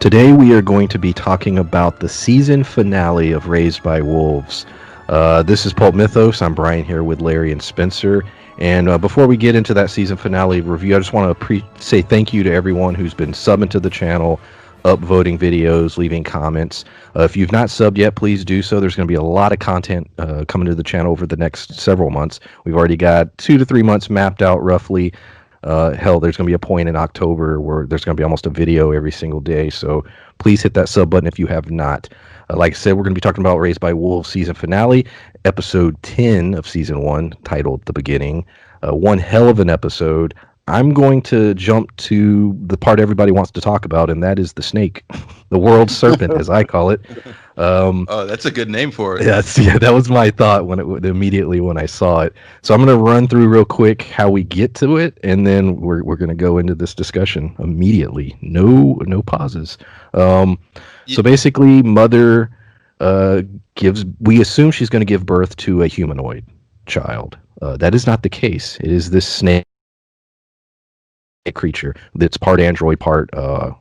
Today we are going to be talking about the season finale of Raised by Wolves. This is Pulp Mythos. I'm Brian here with Larry and Spencer. And before we get into that season finale review, I just want to say thank you to everyone who's been subbing to the channel, upvoting videos, leaving comments. If you've not subbed yet, please do so. There's going to be a lot of content coming to the channel over the next several months. We've already got 2 to 3 months mapped out roughly. Hell, there's going to be a point in October where there's going to be almost a video every single day. So please hit that sub button if you have not. Like I said, we're going to be talking about Raised by Wolves season finale, episode 10 of season 1, titled The Beginning. One hell of an episode. I'm going to jump to the part everybody wants to talk about, and that is the snake, the world serpent, as I call it. Oh, that's a good name for it. Yeah, that was my thought immediately when I saw it. So I'm going to run through real quick how we get to it, and then we're going to go into this discussion immediately. No pauses. So basically, Mother gives. We assume she's going to give birth to a humanoid child. That is not the case. It is this snake creature that's part android, part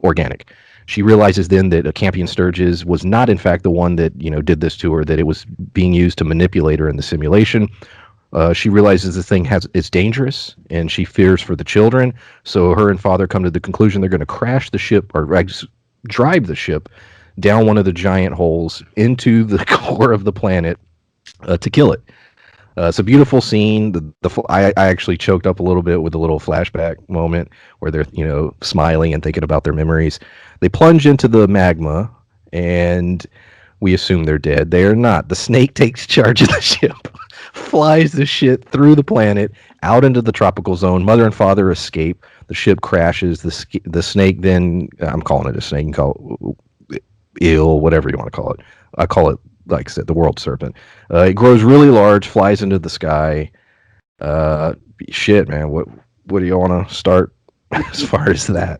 organic. She realizes then that Campion Sturges was not, in fact, the one that did this to her. That it was being used to manipulate her in the simulation. She realizes the thing it's dangerous, and she fears for the children. So her and father come to the conclusion they're going to crash the ship, or drive the ship down one of the giant holes into the core of the planet to kill it. It's a beautiful scene. I actually choked up a little bit with a little flashback moment where they're smiling and thinking about their memories. They plunge into the magma, and we assume they're dead. They are not. The snake takes charge of the ship, flies the shit through the planet out into the tropical zone. Mother and father escape. The ship crashes. The snake then, I'm calling it a snake. You can call it ill, whatever you want to call it. I call it, like I said, the world serpent. It grows really large, flies into the sky. Shit, man. What do you want to start as far as that?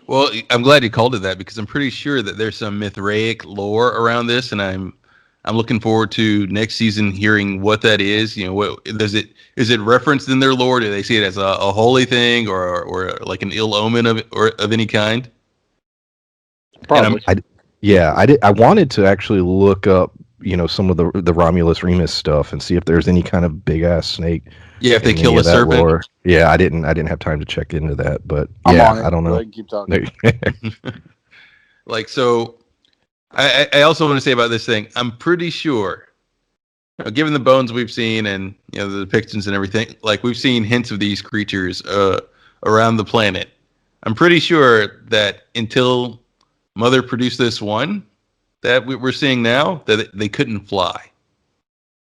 Well, I'm glad you called it that because I'm pretty sure that there's some Mithraic lore around this, and I'm looking forward to next season hearing what that is. What is it referenced in their lore? Do they see it as a holy thing or like an ill omen of any kind? Probably. I wanted to actually look up, some of the Romulus Remus stuff and see if there's any kind of big ass snake. Yeah, if they kill a serpent. Lore. Yeah, I didn't have time to check into that, but I'm yeah, on it. I don't know. Go ahead and keep talking. So I also want to say about this thing, I'm pretty sure, given the bones we've seen and the depictions and everything, like we've seen hints of these creatures around the planet. I'm pretty sure that until Mother produced this one that we're seeing now, that they couldn't fly.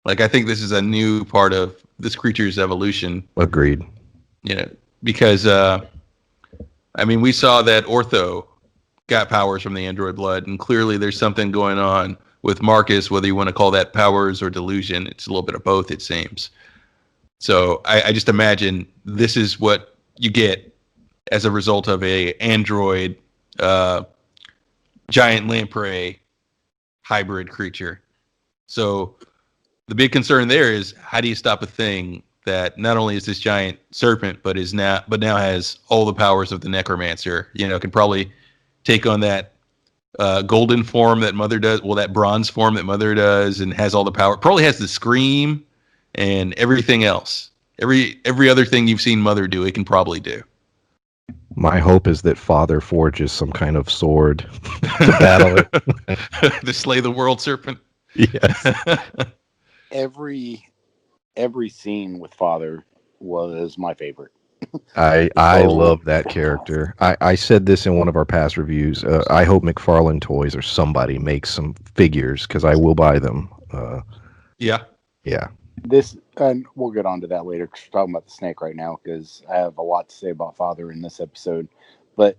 Like, I think this is a new part of this creature's evolution. Agreed. Because we saw that Ortho got powers from the android blood, and clearly there's something going on with Marcus, whether you want to call that powers or delusion. It's a little bit of both, it seems. So I just imagine this is what you get as a result of a android giant lamprey hybrid creature. So the big concern there is, how do you stop a thing that not only is this giant serpent, but now has all the powers of the necromancer? Can probably take on that golden form that Mother does, that bronze form that Mother does, and has all the power. Probably has the scream and everything else. Every other thing you've seen Mother do, it can probably do. My hope is that Father forges some kind of sword to battle it. To slay the world serpent. Yes. Every scene with Father was my favorite. I love that character. I said this in one of our past reviews. I hope McFarlane Toys or somebody makes some figures, because I will buy them. Yeah. This, and we'll get on to that later because we're talking about the snake right now, because I have a lot to say about Father in this episode. But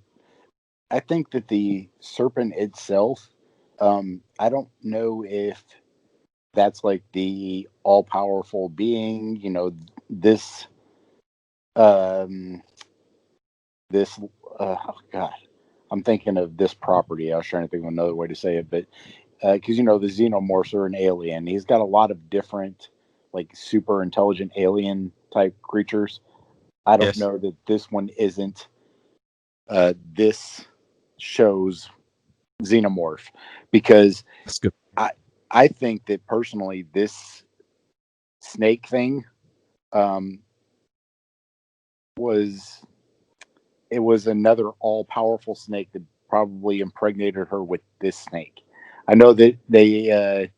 I think that the serpent itself, I don't know if that's like the all-powerful being, this oh God, I'm thinking of this property. I was trying to think of another way to say it, but because the xenomorphs are an alien. He's got a lot of different, like, super intelligent alien type creatures. I don't know that this one isn't this show's xenomorph, because That's good. I think that personally this snake thing was it was another all powerful snake that probably impregnated her with this snake. I know that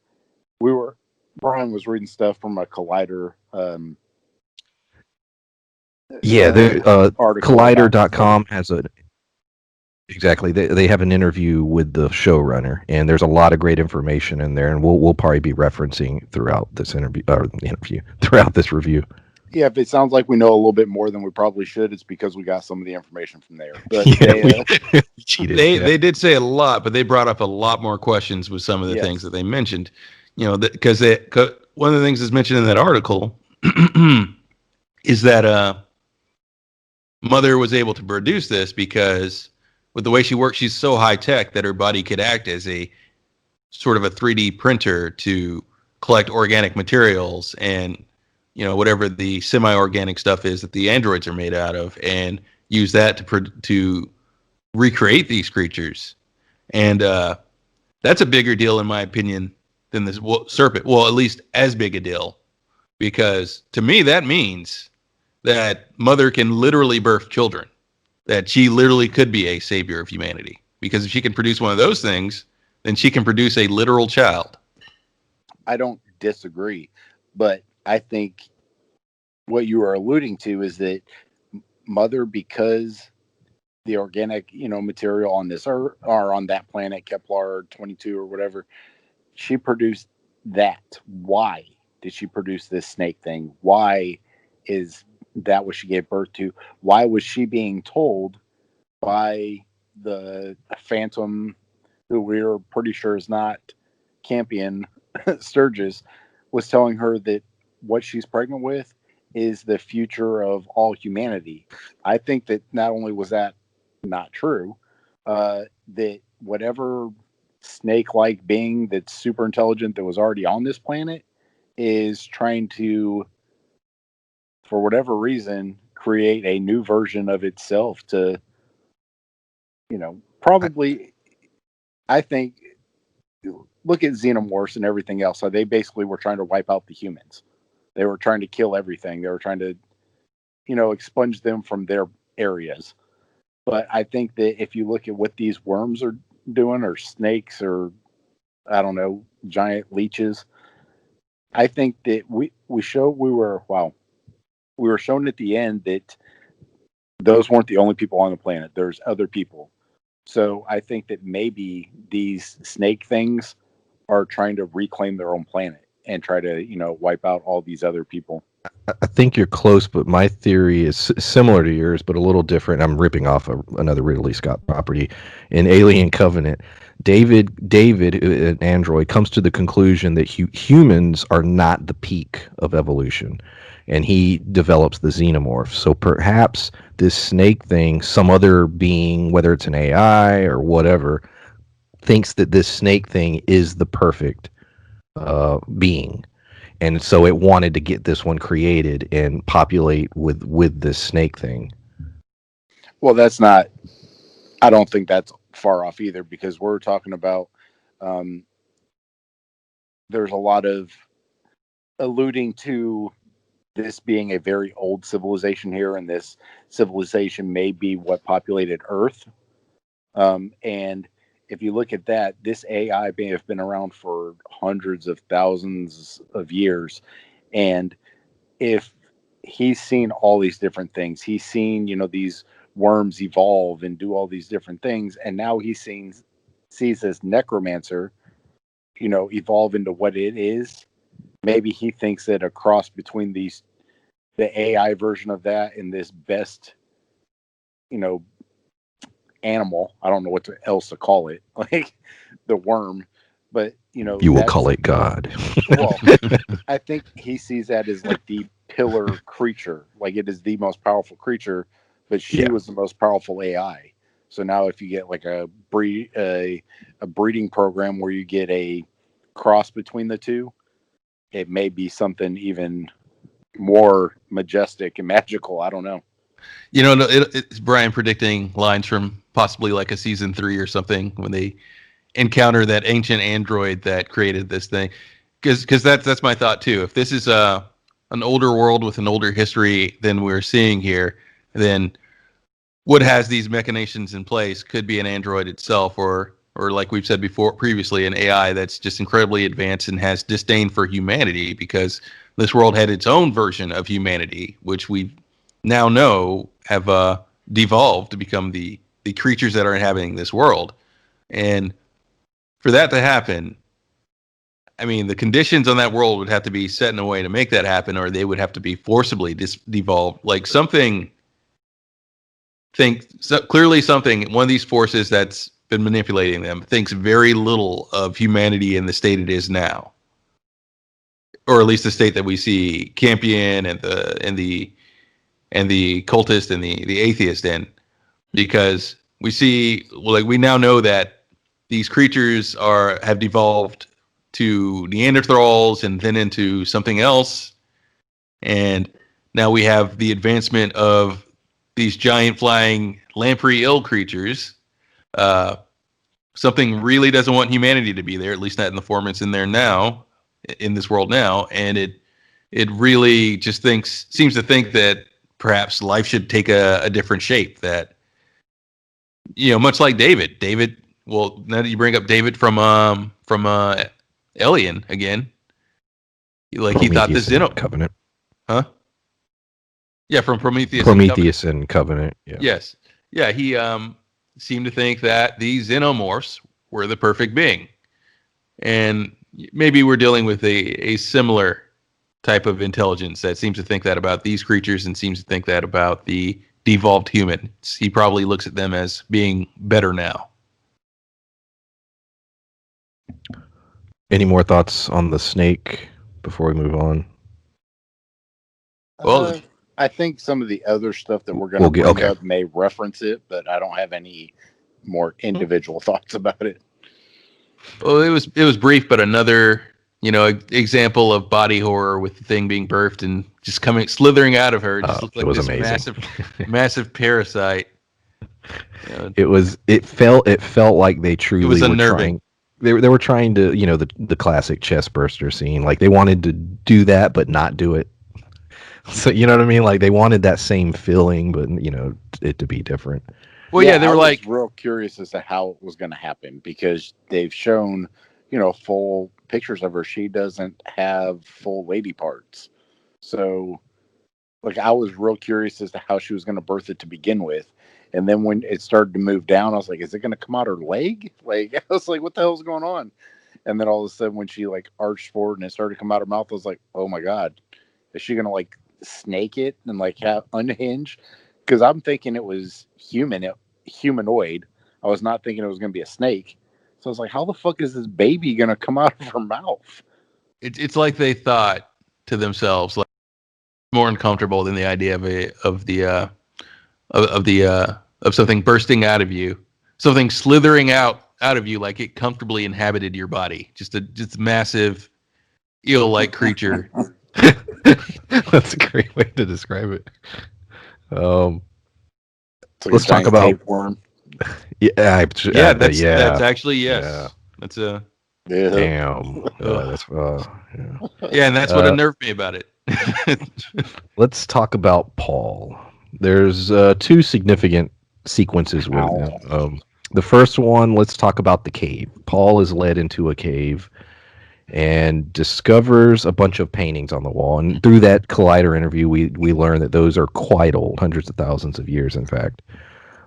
we were Brian was reading stuff from a Collider Yeah, article about this thing. Collider.com has a exactly. They have an interview with the showrunner, and there's a lot of great information in there, and we'll probably be referencing throughout this interview throughout this review. Yeah, if it sounds like we know a little bit more than we probably should, it's because we got some of the information from there. But Yeah, they, we cheated. They did say a lot, but they brought up a lot more questions with some of the Yes. things that they mentioned. You know, because one of the things that's mentioned in that article is that Mother was able to produce this because with the way she works, she's so high tech that her body could act as a sort of a 3D printer to collect organic materials and whatever the semi-organic stuff is that the androids are made out of, and use that to recreate these creatures. And that's a bigger deal, in my opinion, than this serpent. Well, at least as big a deal, because to me that means that Mother can literally birth children, that she literally could be a savior of humanity. Because if she can produce one of those things, then she can produce a literal child. I don't disagree, but I think what you are alluding to is that Mother, because the organic, material on this earth or on that planet, Kepler 22 or whatever, she produced that. Why did she produce this snake thing? Why is that what she gave birth to? Why was she being told by the Phantom, who we're pretty sure is not Campion Sturgis, was telling her that what she's pregnant with is the future of all humanity? I think that not only was that not true, that whatever snake-like being that's super intelligent that was already on this planet is trying to, for whatever reason, create a new version of itself to, probably, I think, look at xenomorphs and everything else. So they basically were trying to wipe out the humans. They were trying to kill everything. They were trying to, expunge them from their areas. But I think that if you look at what these worms are doing, or snakes, or I don't know, giant leeches, I think that we were shown at the end that those weren't the only people on the planet. There's other people. So I think that maybe these snake things are trying to reclaim their own planet and try to, wipe out all these other people. I think you're close, but my theory is similar to yours, but a little different. I'm ripping off another Ridley Scott property. In Alien Covenant, David, an android, comes to the conclusion that humans are not the peak of evolution, and he develops the xenomorph. So perhaps this snake thing, some other being, whether it's an AI or whatever, thinks that this snake thing is the perfect being, and so it wanted to get this one created and populate with this snake thing. Well, I don't think that's far off either, because we're talking about, there's a lot of alluding to this being a very old civilization here, and this civilization may be what populated Earth. And if you look at that, this AI may have been around for hundreds of thousands of years. And if he's seen all these different things, he's seen, these worms evolve and do all these different things. And now sees this necromancer, evolve into what it is. Maybe he thinks that a cross between the AI version of that and this best, animal, I don't know what else to call it, like the worm, but You will call it God. Well, I think he sees that as like the pillar creature, like it is the most powerful creature, but she Yeah. was the most powerful AI. So now if you get like a breeding program where you get a cross between the two, it may be something even more majestic and magical. I don't know. No, it's Brian predicting lines from possibly like a season 3 or something when they encounter that ancient android that created this thing, because that's my thought too. If this is an older world with an older history than we're seeing here, then what has these machinations in place could be an android itself, or like we've said before previously, an AI that's just incredibly advanced and has disdain for humanity, because this world had its own version of humanity, which we now know have devolved to become the creatures that are inhabiting this world. And for that to happen, I mean, the conditions on that world would have to be set in a way to make that happen, or they would have to be forcibly devolved. Like something, clearly something, one of these forces that's been manipulating them thinks very little of humanity in the state it is now, or at least the state that we see Campion and the cultist and the atheist in, because we see, like, we now know that these creatures have devolved to Neanderthals and then into something else, and now we have the advancement of these giant flying lamprey ill creatures. Something really doesn't want humanity to be there, at least not in the form it's in there now, in this world now, and it really just seems to think that perhaps life should take a different shape. That, much like David. Well, now that you bring up David from Alien again, like he thought this Covenant. Huh? Yeah, from Prometheus. Prometheus and Covenant. Yeah. Yes. Yeah, he seemed to think that these xenomorphs were the perfect being, and maybe we're dealing with a similar type of intelligence that seems to think that about these creatures and seems to think that about the devolved human. He probably looks at them as being better now. Any more thoughts on the snake before we move on? Well, I think some of the other stuff that we're going to bring up may reference it, but I don't have any more individual thoughts about it. Well, it was brief, but another example of body horror, with the thing being birthed and just slithering out of her. It just looked like this amazing. massive parasite. It felt like they truly it was were unnerving. Trying. They were trying to, the classic chest burster scene. Like they wanted to do that, but not do it. So you know what I mean? Like they wanted that same feeling, but it to be different. Well, yeah, they were like real curious as to how it was going to happen, because they've shown, full pictures of her. She doesn't have full lady parts. So, like, I was real curious as to how she was going to birth it to begin with. And then when it started to move down, I was like, is it going to come out her leg? Like, I was like, what the hell is going on? And then all of a sudden, when she, like, arched forward and it started to come out her mouth, I was like, oh my God, is she going to, like, snake it and, like, unhinge? Because I'm thinking it was humanoid. I was not thinking it was going to be a snake. So I was like, how the fuck is this baby going to come out of her mouth? It's like they thought to themselves, like, more uncomfortable than the idea of something bursting out of you, something slithering out of you, like it comfortably inhabited your body. Just massive eel-like creature. That's a great way to describe it. Like let's talk about tapeworm. That's actually yes. Yeah. That's a damn. Yeah, and that's what unnerved me about it. Let's talk about Paul. There's two significant sequences with him. The first one, let's talk about the cave. Paul is led into a cave and discovers a bunch of paintings on the wall. And through that Collider interview, we learn that those are quite old, hundreds of thousands of years, in fact.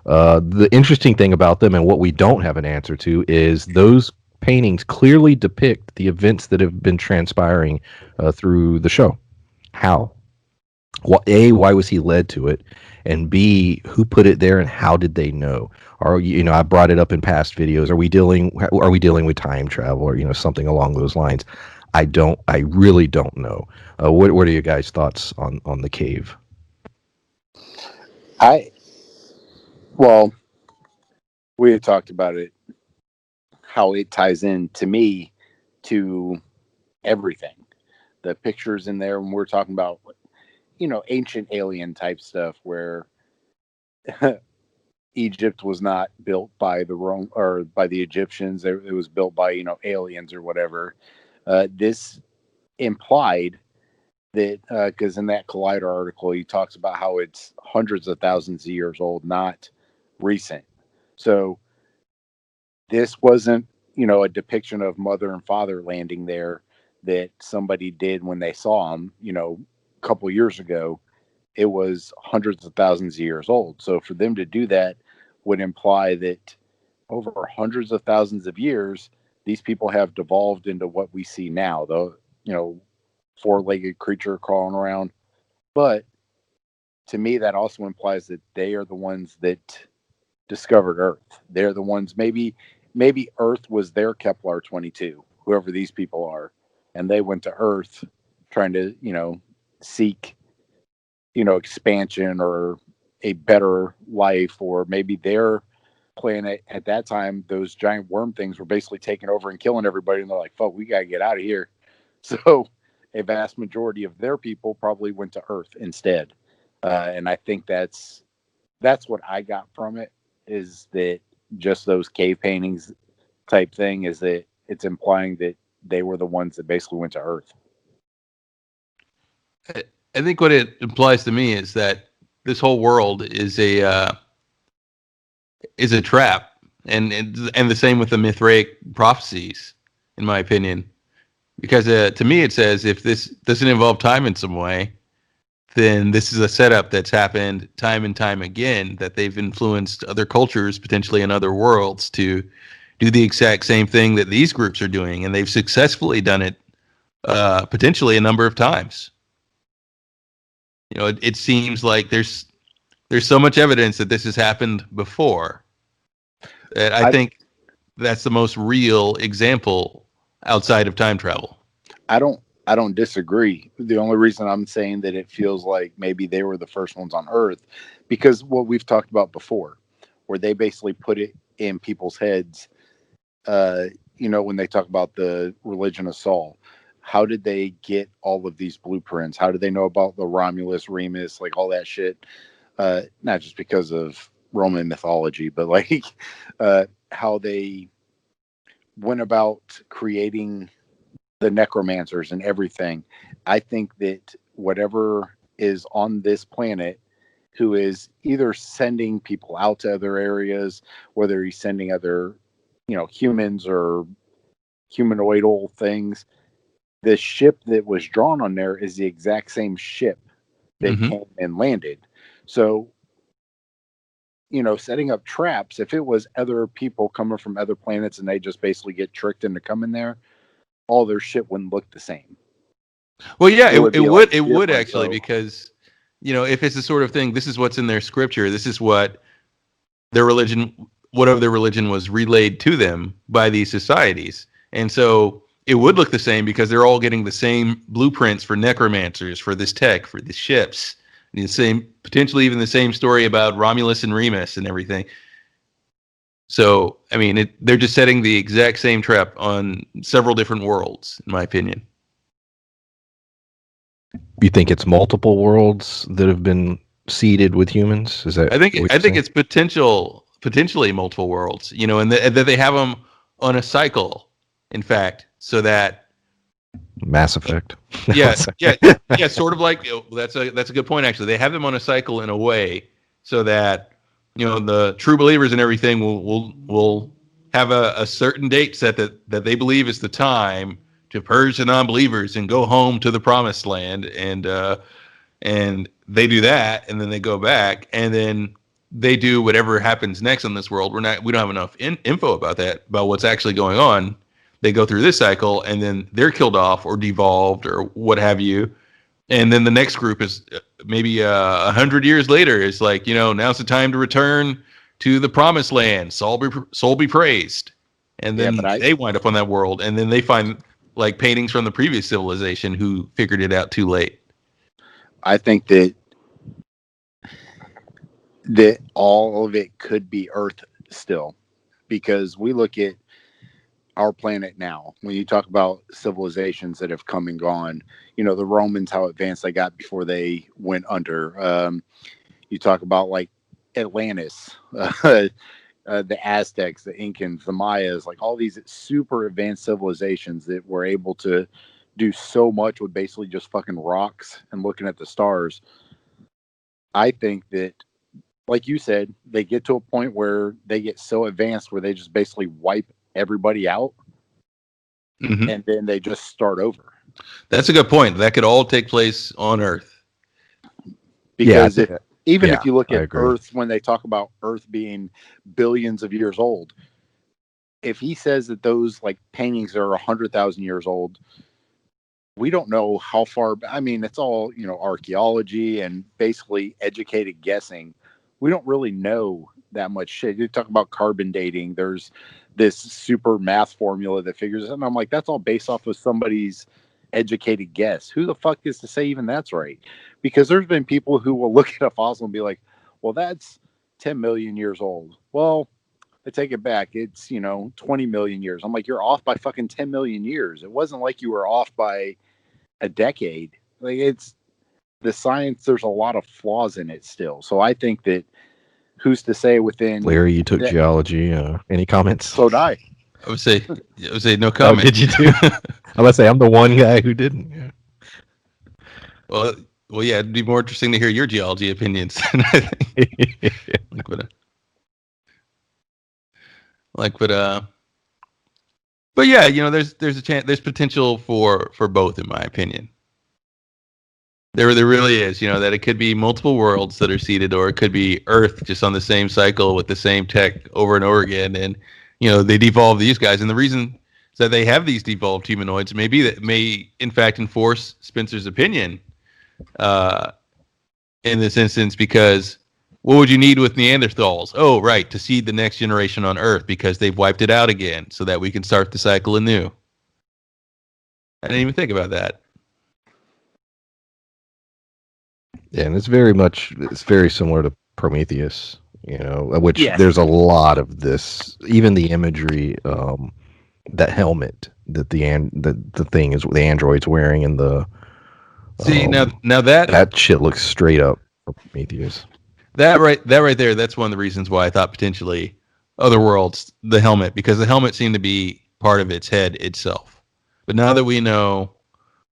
The interesting thing about them, and what we don't have an answer to, is those paintings clearly depict the events that have been transpiring through the show. How? Well, A, why was he led to it? And B, who put it there and how did they know? Or, I brought it up in past videos. Are we dealing with time travel or, something along those lines? I really don't know. What are your guys' thoughts on the cave? Well, we had talked about it, how it ties in to me to everything. The pictures in there, when we're talking about, ancient alien type stuff, where Egypt was not built by the Rome or by the Egyptians. It was built by aliens or whatever. This implied that because in that Collider article he talks about how it's hundreds of thousands of years old, not recent. So this wasn't a depiction of mother and father landing there that somebody did when they saw them a couple years ago. It was hundreds of thousands of years old. So for them to do that would imply that over hundreds of thousands of years, these people have devolved into what we see now, the four-legged creature crawling around. But to me, that also implies that they are the ones that discovered Earth. They're the ones, maybe Earth was their Kepler 22, whoever these people are, and they went to Earth trying to seek expansion or a better life, or maybe their planet at that time, those giant worm things were basically taking over and killing everybody, and they're like, fuck, we gotta get out of here. So a vast majority of their people probably went to Earth instead. And I think that's what I got from it, is that just those cave paintings type thing, is that it's implying that they were the ones that basically went to Earth. I think what it implies to me is that this whole world is a trap, and the same with the Mithraic prophecies, in my opinion, because to me it says if this doesn't involve time in some way, then this is a setup that's happened time and time again, that they've influenced other cultures, potentially in other worlds, to do the exact same thing that these groups are doing, and they've successfully done it potentially a number of times. It seems like there's so much evidence that this has happened before that I think that's the most real example outside of time travel. I don't disagree. The only reason I'm saying that it feels like maybe they were the first ones on Earth, because what we've talked about before, where they basically put it in people's heads, when they talk about the religion of Saul, how did they get all of these blueprints? How did they know about the Romulus, Remus, like all that shit? Not just because of Roman mythology, but like how they went about creating the necromancers and everything. I think that whatever is on this planet, who is either sending people out to other areas, whether he's sending other, humans or humanoidal things, the ship that was drawn on there is the exact same ship that came and landed. So, setting up traps, if it was other people coming from other planets and they just basically get tricked into coming there, all their shit wouldn't look the same. Well, yeah, it would actually, because if it's the sort of thing, this is what's in their scripture, this is what their religion, whatever their religion was relayed to them by these societies, and so it would look the same because they're all getting the same blueprints for necromancers, for this tech, for the ships, the same, potentially even the same story about Romulus and Remus and everything. So, I mean, they're just setting the exact same trap on several different worlds, in my opinion. You think it's multiple worlds that have been seeded with humans? Is that? I think it's potentially multiple worlds. And that they have them on a cycle. In fact, so that Mass Effect. yeah, sort of like that's a good point. Actually, they have them on a cycle in a way so that the true believers and everything will have a certain date set that they believe is the time to purge the non-believers and go home to the promised land, and they do that, and then they go back, and then they do whatever happens next on this world. We don't have enough info about that, about what's actually going on. They go through this cycle, and then they're killed off or devolved or what have you. And then the next group is maybe 100 years later. It's like, now's the time to return to the promised land. Soul be praised. And then they wind up on that world. And then they find like paintings from the previous civilization who figured it out too late. I think that all of it could be Earth still, because we look at our planet now. When you talk about civilizations that have come and gone, the Romans, how advanced they got before they went under. You talk about like Atlantis, the Aztecs, the Incans, the Mayas, like all these super advanced civilizations that were able to do so much with basically just fucking rocks and looking at the stars. I think that, like you said, they get to a point where they get so advanced where they just basically wipe everybody out, and then they just start over. That's a good point. That could all take place on Earth. Because if you look I at agree. Earth, when they talk about Earth being billions of years old, if he says that those like paintings are 100,000 years old, we don't know how far. I mean, it's all, archaeology and basically educated guessing. We don't really know that much shit. You talk about carbon dating. There's this super math formula that figures it. And I'm like, that's all based off of somebody's educated guess. Who the fuck is to say even that's right? Because there's been people who will look at a fossil and be like, well, that's 10 million years old. Well, I take it back. It's, 20 million years. I'm like, you're off by fucking 10 million years. It wasn't like you were off by a decade. Like, it's the science. There's a lot of flaws in it still. So I think that who's to say within. Larry, you took geology. Any comments? So did I. I would say no Oh, comment. did you too? I must say I'm the one guy who didn't. Yeah. Well, yeah, it'd be more interesting to hear your geology opinions. I think. But yeah, there's a chance, there's potential for both, in my opinion. There really is, that it could be multiple worlds that are seeded, or it could be Earth just on the same cycle with the same tech over and over again, and they devolve these guys, and the reason that they have these devolved humanoids may in fact enforce Spencer's opinion in this instance, because what would you need with Neanderthals? Oh, right, to seed the next generation on Earth because they've wiped it out again so that we can start the cycle anew. I didn't even think about that. Yeah, and it's very similar to Prometheus, which Yes. there's a lot of this, even the imagery, that helmet that the thing is, the android's wearing, and the See, now that shit looks straight up Prometheus. That right there, that's one of the reasons why I thought potentially other worlds, the helmet, because the helmet seemed to be part of its head itself. But now that we know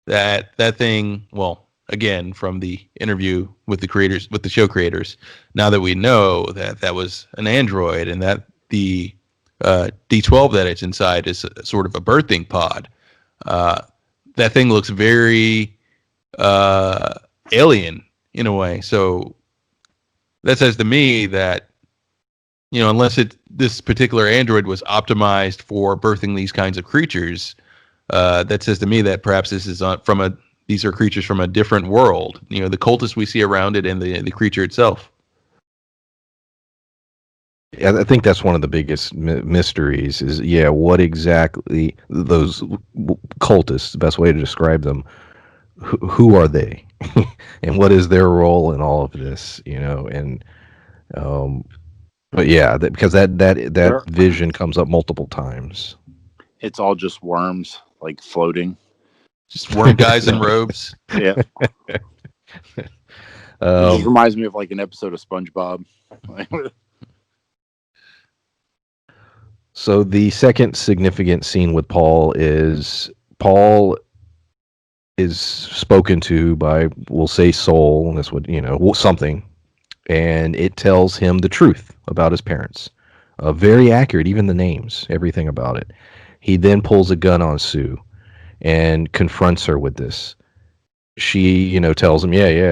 that thing, well, again, from the interview with the creators, with the show creators, now that we know that was an android, and that the D12 that it's inside is sort of a birthing pod, that thing looks very alien in a way. So that says to me that, unless this particular android was optimized for birthing these kinds of creatures, that says to me that perhaps this is these are creatures from a different world. The cultists we see around it, and the creature itself. Yeah, I think that's one of the biggest mysteries is, what exactly those cultists, the best way to describe them, who are they? And what is their role in all of this, and but yeah, because that vision comes up multiple times. It's all just worms, like floating. Just worm guys in robes. Yeah. It just reminds me of like an episode of SpongeBob. So the second significant scene with Paul is spoken to by, we'll say, soul, and this would, something, and it tells him the truth about his parents. Very accurate, even the names, everything about it. He then pulls a gun on Sue and confronts her with this. She, tells him, you're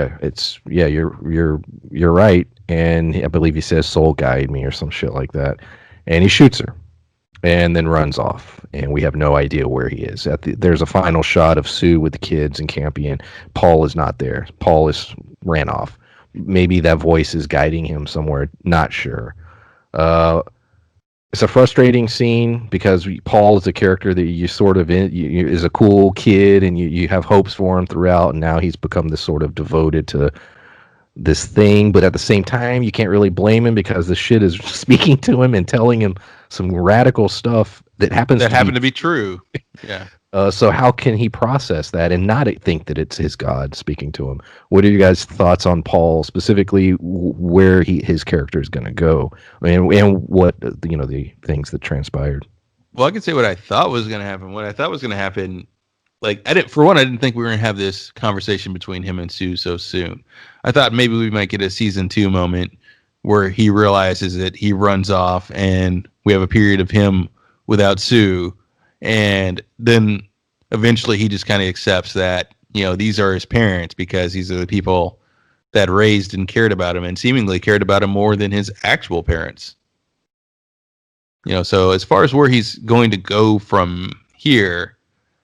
right, and I believe he says, "Soul guide me," or some shit like that, and he shoots her. And then runs off, and we have no idea where he is. There's a final shot of Sue with the kids and Campion. Paul is not there. Paul ran off. Maybe that voice is guiding him somewhere. Not sure. It's a frustrating scene because Paul is a character that you sort of is a cool kid, and you have hopes for him throughout, and now he's become this sort of devoted to this thing, but at the same time, you can't really blame him because the shit is speaking to him and telling him some radical stuff that happened to be true. Yeah. So how can he process that and not think that it's his God speaking to him? What are you guys' thoughts on Paul specifically, where his character is going to go, and what the things that transpired? Well, I can say what I thought was going to happen. What I thought was going to happen, like I didn't think we were going to have this conversation between him and Sue so soon. I thought maybe we might get a season 2 moment where he realizes that he runs off, and we have a period of him without Sue, and then eventually he just kind of accepts that these are his parents because these are the people that raised and cared about him and seemingly cared about him more than his actual parents. So as far as where he's going to go from here,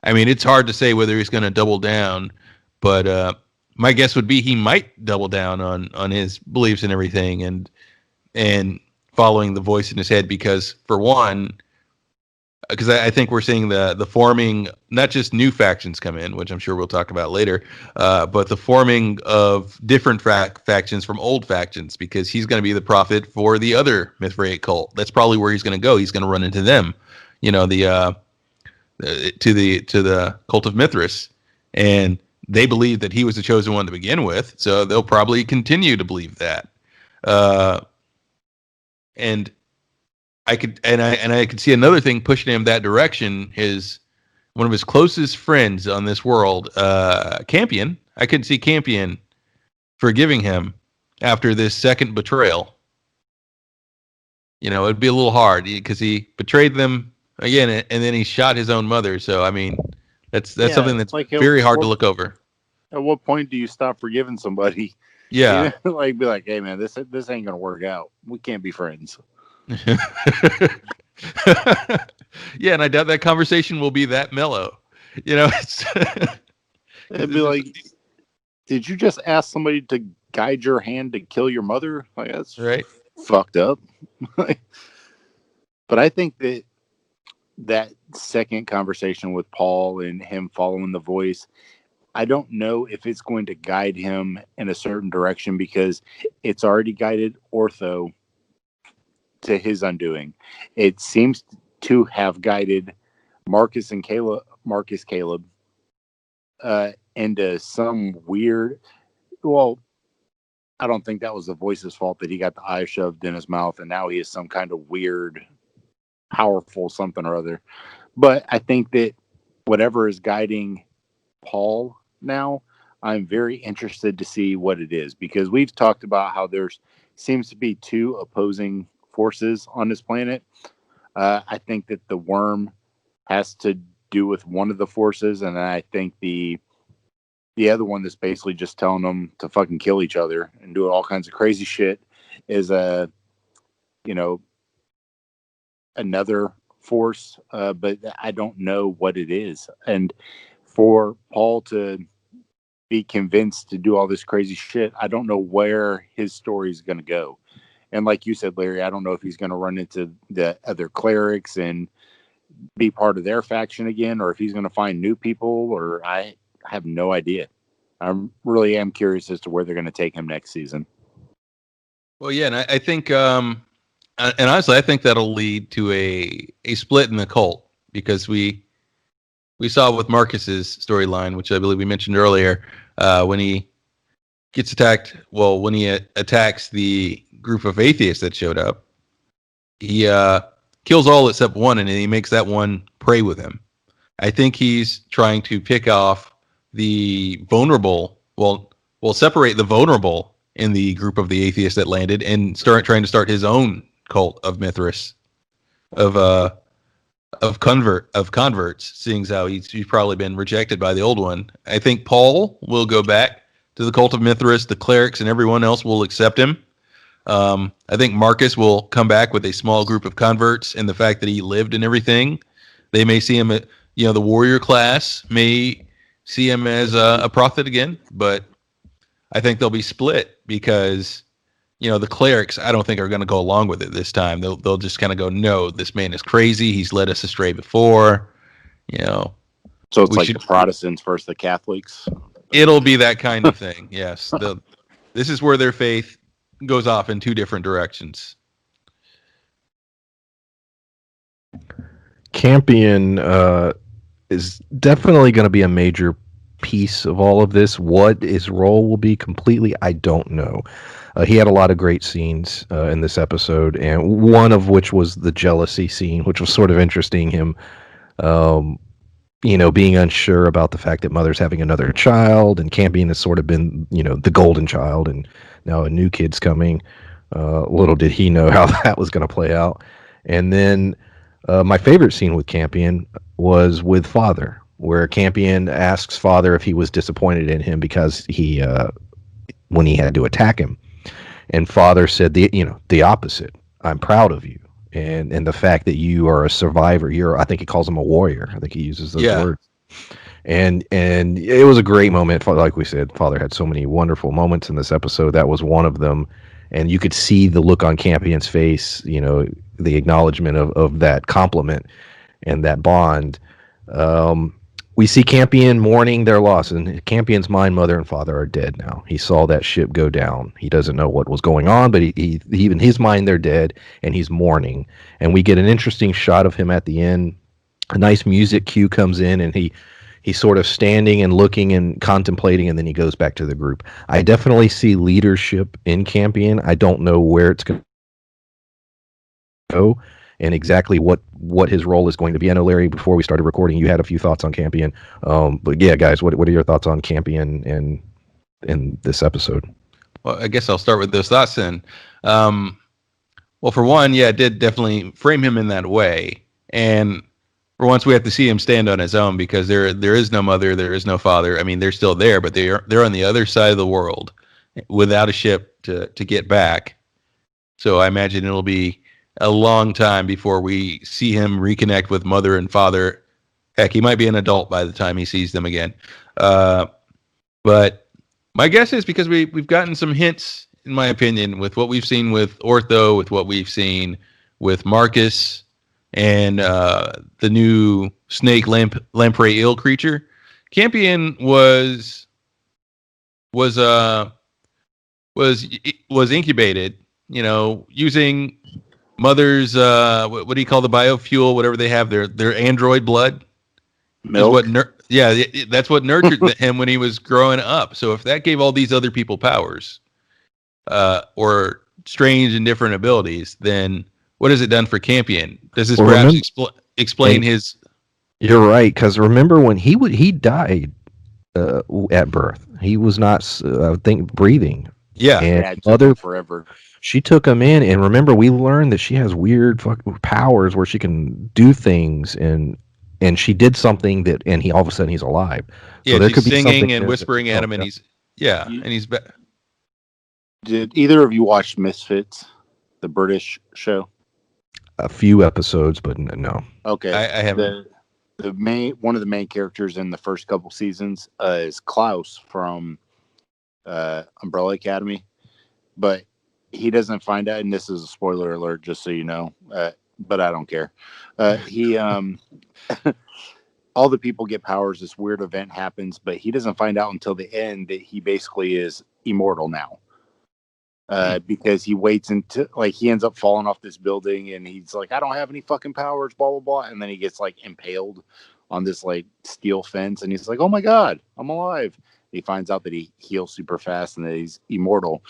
I mean, it's hard to say whether he's going to double down, but my guess would be he might double down on his beliefs and everything, and following the voice in his head, because for one, because I think we're seeing the forming, not just new factions come in, which I'm sure we'll talk about later, but the forming of different factions from old factions, because he's going to be the prophet for the other Mithraic cult. That's probably where he's going to go. He's going to run into them, to the cult of Mithras, and they believe that he was the chosen one to begin with, so they'll probably continue to believe that. And I could see another thing pushing him that direction is one of his closest friends on this world, Campion. I could see Campion forgiving him after this second betrayal. It'd be a little hard because he betrayed them again, and then he shot his own mother. So, I mean, that's something that's like very hard to look over. At what point do you stop forgiving somebody? Yeah. Like, be like, hey, man, this ain't going to work out. We can't be friends. Yeah, and I doubt that conversation will be that mellow. It'd be like, did you just ask somebody to guide your hand to kill your mother? Like, that's right. Fucked up. But I think that second conversation with Paul and him following the voice, I don't know if it's going to guide him in a certain direction, because it's already guided Ortho to his undoing. It seems to have guided Marcus Caleb into some weird, well, I don't think that was the voice's fault that he got the eye shoved in his mouth and now he is some kind of weird, powerful something or other. But I think that whatever is guiding Paul now, I'm very interested to see what it is, because we've talked about how there seems to be two opposing forces on this planet. I think that the worm has to do with one of the forces, and I think the other one that's basically just telling them to fucking kill each other and do all kinds of crazy shit is another force, but I don't know what it is. And for Paul to be convinced to do all this crazy shit, I don't know where his story is going to go. And like you said, Larry, I don't know if he's going to run into the other clerics and be part of their faction again, or if he's going to find new people, or I have no idea. I really am curious as to where they're going to take him next season. Well, yeah, and I think, and honestly, I think that'll lead to a split in the cult, because we saw with Marcus's storyline, which I believe we mentioned earlier, when he gets attacked. Well, when he attacks the group of atheists that showed up, he kills all except one, and he makes that one pray with him. I think he's trying to pick off the vulnerable. Well, separate the vulnerable in the group of the atheists that landed, and trying to start his own cult of Mithras, of converts, seeing as how he's probably been rejected by the old one. I think Paul will go back to the cult of Mithras. The clerics and everyone else will accept him. I think Marcus will come back with a small group of converts, and the fact that he lived and everything, they may see him at, the warrior class may see him as a prophet again, but I think they'll be split, because the clerics, I don't think, are going to go along with it this time. They'll just kind of go, no, this man is crazy. He's led us astray before. So it's like the Protestants versus the Catholics. It'll be that kind of thing. Yes. This is where their faith goes off in two different directions. Campion is definitely going to be a major piece of all of this. What his role will be completely, I don't know. He had a lot of great scenes in this episode, and one of which was the jealousy scene, which was sort of interesting. Him, um, being unsure about the fact that Mother's having another child, and Campion has sort of been, the golden child, and now a new kid's coming. Little did he know how that was going to play out. And then my favorite scene with Campion was with Father, where Campion asks Father if he was disappointed in him because when he had to attack him, and Father said the opposite. I'm proud of you, and the fact that you are a survivor. I think he calls him a warrior. I think he uses those Yeah. words. And it was a great moment. Like we said, Father had so many wonderful moments in this episode. That was one of them. And you could see the look on Campion's face, the acknowledgement of that compliment and that bond. We see Campion mourning their loss, and Campion's mind, Mother, and Father are dead now. He saw that ship go down. He doesn't know what was going on, but he in his mind, they're dead, and he's mourning. And we get an interesting shot of him at the end. A nice music cue comes in, and he's sort of standing and looking and contemplating, and then he goes back to the group. I definitely see leadership in Campion. I don't know where it's going to go and exactly what his role is going to be. I know, Larry, before we started recording, you had a few thoughts on Campion. But yeah, guys, what are your thoughts on Campion in this episode? Well, I guess I'll start with those thoughts then. Well, for one, yeah, it did definitely frame him in that way. And for once, we have to see him stand on his own, because there is no mother, there is no father. I mean, they're still there, but they're on the other side of the world without a ship to get back. So I imagine it'll be a long time before we see him reconnect with Mother and Father. Heck, he might be an adult by the time he sees them again. But my guess is because we've gotten some hints, in my opinion, with what we've seen with Ortho, with what we've seen with Marcus, and the new snake lamprey eel creature. Campion was incubated, using Mother's what do you call the biofuel, whatever they have, their android blood. Milk. That's what nurtured him when he was growing up. So if that gave all these other people powers, or strange and different abilities, then what has it done for Campion? Does this perhaps explain his? You're right, because remember when he died at birth, he was not, I think, breathing. Yeah, And It took Mother, forever. she took him in, and remember, we learned that she has weird fucking powers where she can do things, and she did something that, and all of a sudden he's alive. yeah. there She's could be singing something and there whispering that- at him, and yeah. he's Did either of you watch Misfits, the British show? A few episodes, but no. Okay, I haven't. One of the main characters in the first couple seasons is Klaus from Umbrella Academy, but he doesn't find out, and this is a spoiler alert, just so you know. But I don't care. He all the people get powers. This weird event happens, but he doesn't find out until the end that he basically is immortal now. Because he waits until he ends up falling off this building, and he's like, I don't have any fucking powers, blah blah blah, and then he gets impaled on this steel fence, and he's like, oh my god, I'm alive. He finds out that he heals super fast and that he's immortal.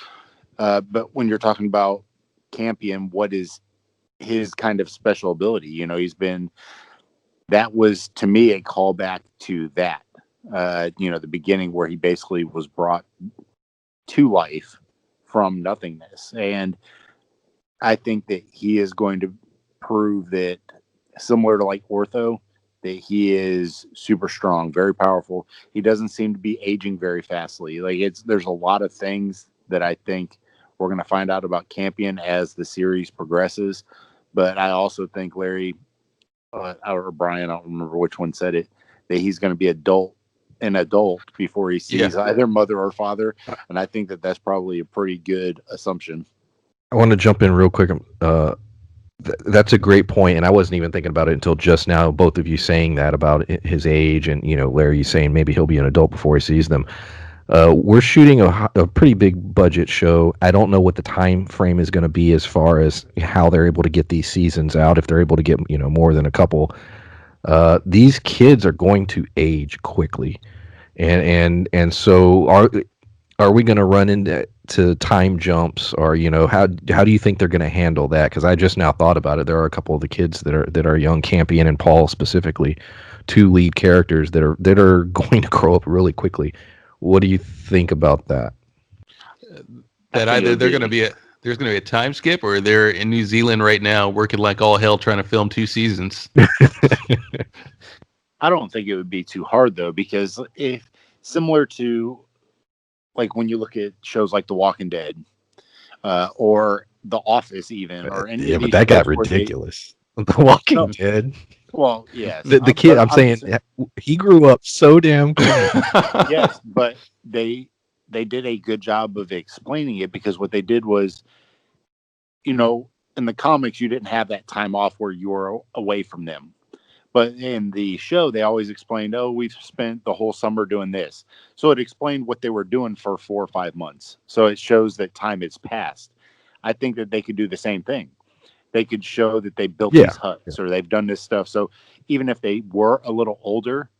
But when you're talking about Campion, what is his kind of special ability? That was to me a callback to that. The beginning where he basically was brought to life from nothingness. And I think that he is going to prove that, similar to Ortho, that he is super strong, very powerful. He doesn't seem to be aging very fastly. There's a lot of things that I think we're going to find out about Campion as the series progresses. But I also think Larry or Brian, I don't remember which one said it, that he's going to be an adult before he sees either mother or father, and I think that that's probably a pretty good assumption. I want to jump in real quick. That's a great point, and I wasn't even thinking about it until just now. Both of you saying that about his age, and Larry saying maybe he'll be an adult before he sees them. We're shooting a pretty big budget show. I don't know what the time frame is going to be as far as how they're able to get these seasons out. If they're able to get more than a couple. These kids are going to age quickly, and so are we going to run into time jumps, or how do you think they're going to handle that? Because I just now thought about it. There are a couple of the kids that are young, Campion and Paul specifically, two lead characters that are going to grow up really quickly. What do you think about that? That either there's going to be a time skip, or they're in New Zealand right now working like all hell trying to film 2 seasons. I don't think it would be too hard though, because if similar to like when you look at shows like The Walking Dead, or The Office, even, or any Yeah, of but these that got shows where they- ridiculous. The Walking No. Dead. well, yes, The kid, but I'm saying, he grew up so damn quick. yes, but they did a good job of explaining it, because what they did was, in the comics, you didn't have that time off where you were away from them. But in the show, they always explained, oh, we've spent the whole summer doing this. So it explained what they were doing for 4 or 5 months. So it shows that time has passed. I think that they could do the same thing. They could show that they built Yeah. these huts, or they've done this stuff. So even if they were a little older,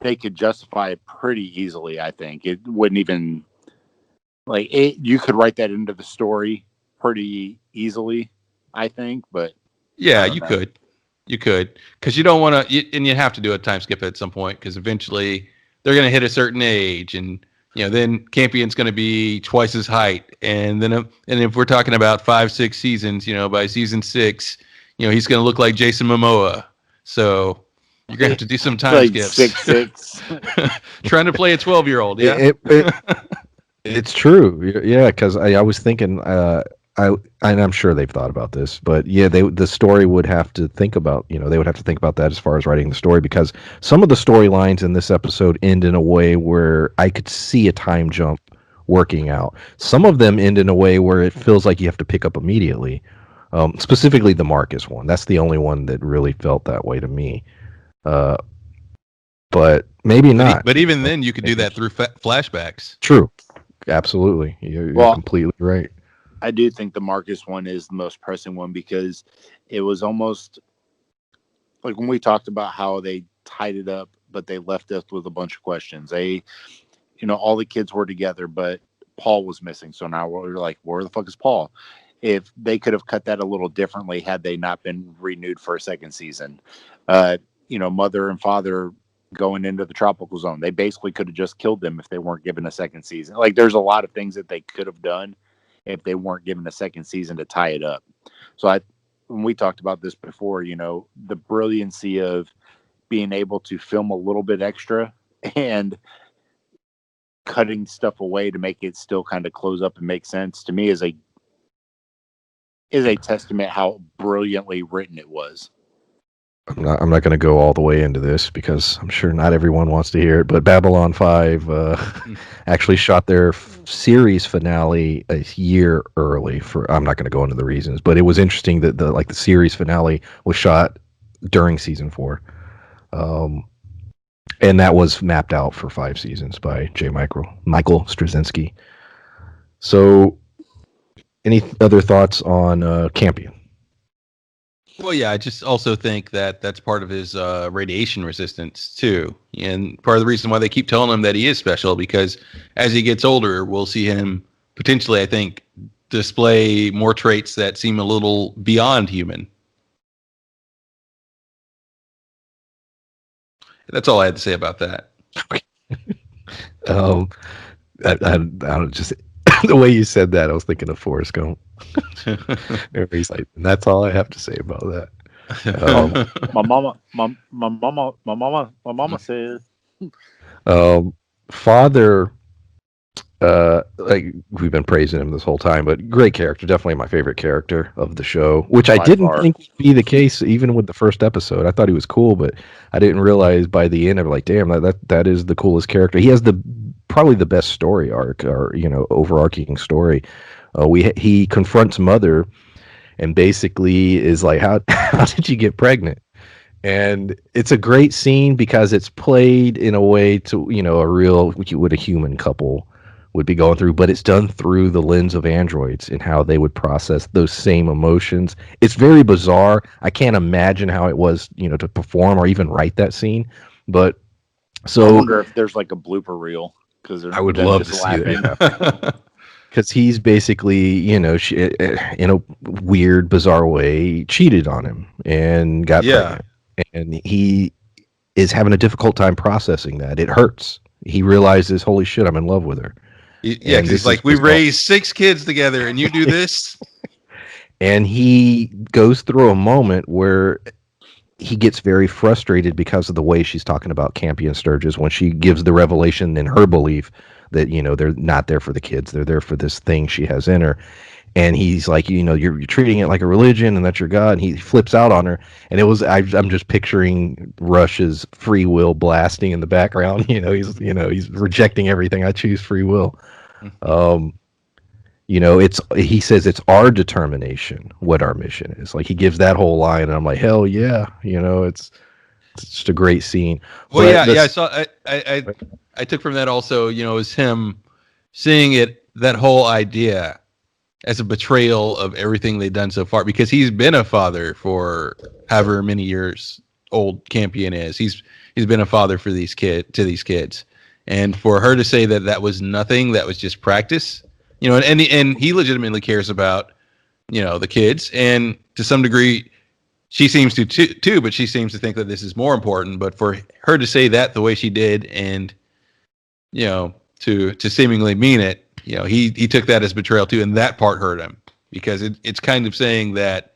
they could justify it pretty easily. I think it wouldn't even like it. You could write that into the story pretty easily, I think. But Yeah, I don't you know. could. You could. Because you don't want to, and you have to do a time skip at some point, because eventually they're going to hit a certain age, and then Campion's going to be twice his height, and then and if we're talking about 5-6 seasons, by season 6, he's going to look like Jason Momoa. So you're going to have to do some time like skips. 6'6". Trying to play a 12-year-old. Yeah. It's true. Yeah, because I was thinking, and I'm sure they've thought about this, but yeah, the story would have to think about, they would have to think about that as far as writing the story, because some of the storylines in this episode end in a way where I could see a time jump working out. Some of them end in a way where it feels like you have to pick up immediately. Specifically the Marcus one. That's the only one that really felt that way to me. But maybe not. But even then, you could do that through flashbacks. True. Absolutely. You're completely right. I do think the Marcus one is the most pressing one, because it was almost like when we talked about how they tied it up, but they left us with a bunch of questions. All the kids were together, but Paul was missing. So now we're like, where the fuck is Paul? If they could have cut that a little differently had they not been renewed for a second season. Mother and father going into the tropical zone, they basically could have just killed them if they weren't given a second season. Like, there's a lot of things that they could have done if they weren't given a second season to tie it up. So when we talked about this before, the brilliancy of being able to film a little bit extra and cutting stuff away to make it still kind of close up and make sense, to me is a testament how brilliantly written it was. I'm not going to go all the way into this, because I'm sure not everyone wants to hear it, but Babylon 5 actually shot their series finale a year early. I'm not going to go into the reasons, but it was interesting that the series finale was shot during season 4. And that was mapped out for 5 seasons by Michael Straczynski. So any other thoughts on Campion? Well, yeah, I just also think that that's part of his radiation resistance too, and part of the reason why they keep telling him that he is special, because as he gets older, we'll see him potentially, I think, display more traits that seem a little beyond human. That's all I had to say about that. I don't just the way you said that, I was thinking of Forrest Gump. He's like, that's all I have to say about that. My mama says, Father, like we've been praising him this whole time, but great character, definitely my favorite character of the show, which I By didn't far. think would be the case even with the first episode. I thought he was cool, but I didn't realize by the end, I'm like, damn, that is the coolest character. He has probably the best story arc, or overarching story. He confronts Mother and basically is like, how did you get pregnant? And it's a great scene because it's played in a way to a real, what a human couple would be going through, but it's done through the lens of androids and how they would process those same emotions. It's very bizarre. I can't imagine how it was, to perform or even write that scene. But I so wonder if there's like a blooper reel because I would them love just to see laughing. that. Because he's basically, in a weird, bizarre way, cheated on him and got Yeah. pregnant. And he is having a difficult time processing that. It hurts. He realizes, holy shit, I'm in love with her. Yeah, And because he's this is like, we bizarre. raised 6 kids together, and you do this. And he goes through a moment where he gets very frustrated because of the way she's talking about Campy and Sturgis when she gives the revelation in her belief that, they're not there for the kids. They're there for this thing she has in her. And he's like, you're treating it like a religion and that's your God. And he flips out on her. And I'm just picturing Rush's Free Will blasting in the background. He's rejecting everything. I choose free will. He says it's our determination what our mission is. Like he gives that whole line, and I'm like, hell yeah, it's just a great scene. Well, But yeah. I saw. I took from that also. Is him seeing it, that whole idea, as a betrayal of everything they've done so far, because he's been a father for however many years old Campion is. He's been a father for these kids, and for her to say that was nothing, that was just practice, and he legitimately cares about the kids, and to some degree she seems to too, but she seems to think that this is more important. But for her to say that the way she did, and to seemingly mean it, he took that as betrayal too, and that part hurt him because it's kind of saying that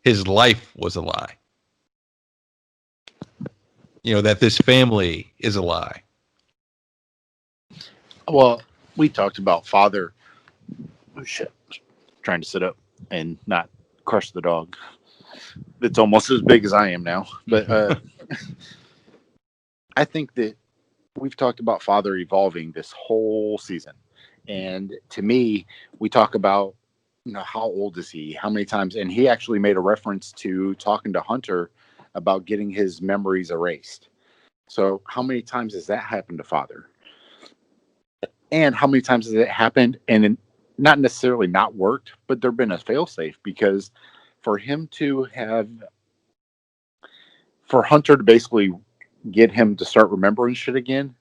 his life was a lie. That this family is a lie. Well, we talked about father. Oh shit! Trying to sit up and not crush the dog. It's almost as big as I am now. But I think that we've talked about father evolving this whole season, and to me, we talk about how old is he? How many times? And he actually made a reference to talking to Hunter about getting his memories erased. So how many times has that happened to father? And how many times has it happened and not necessarily not worked, but there've been a failsafe because for Hunter to basically get him to start remembering shit again,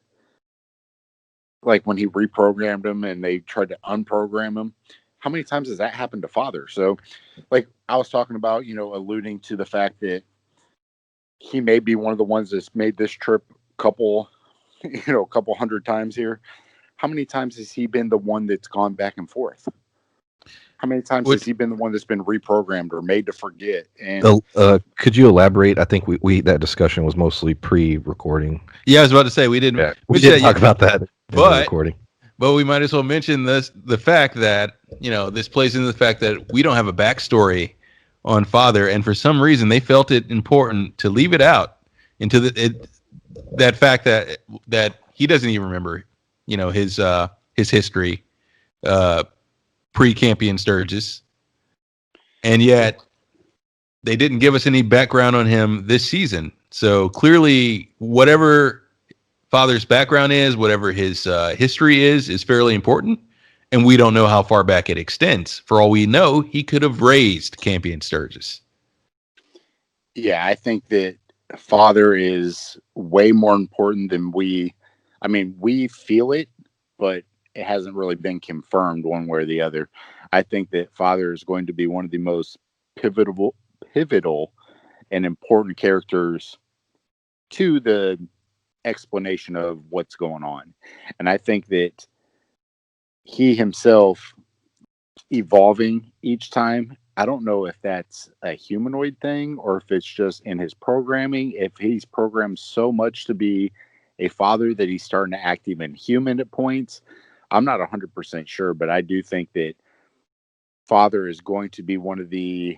like when he reprogrammed him and they tried to unprogram him, how many times has that happened to father? So, like I was talking about, alluding to the fact that he may be one of the ones that's made this trip a couple hundred times here. How many times has he been the one that's gone back and forth? How many times has he been the one that's been reprogrammed or made to forget? And could you elaborate? I think we that discussion was mostly pre-recording. Yeah, I was about to say we didn't. Yeah, we didn't talk about that in the recording. But we might as well mention the fact that this plays into the fact that we don't have a backstory on father, and for some reason they felt it important to leave it out into that fact that he doesn't even remember his history pre-Campion Sturgis, and yet they didn't give us any background on him this season. So clearly, whatever father's background is, whatever his history is fairly important, and we don't know how far back it extends. For all we know, he could have raised Campion Sturgis. Yeah, I think that father is way more important than we feel it, but it hasn't really been confirmed one way or the other. I think that father is going to be one of the most pivotal and important characters to the explanation of what's going on. And I think that he himself evolving each time, I don't know if that's a humanoid thing or if it's just in his programming, if he's programmed so much to be a father that he's starting to act even human at points. I'm not 100% sure, but I do think that father is going to be one of the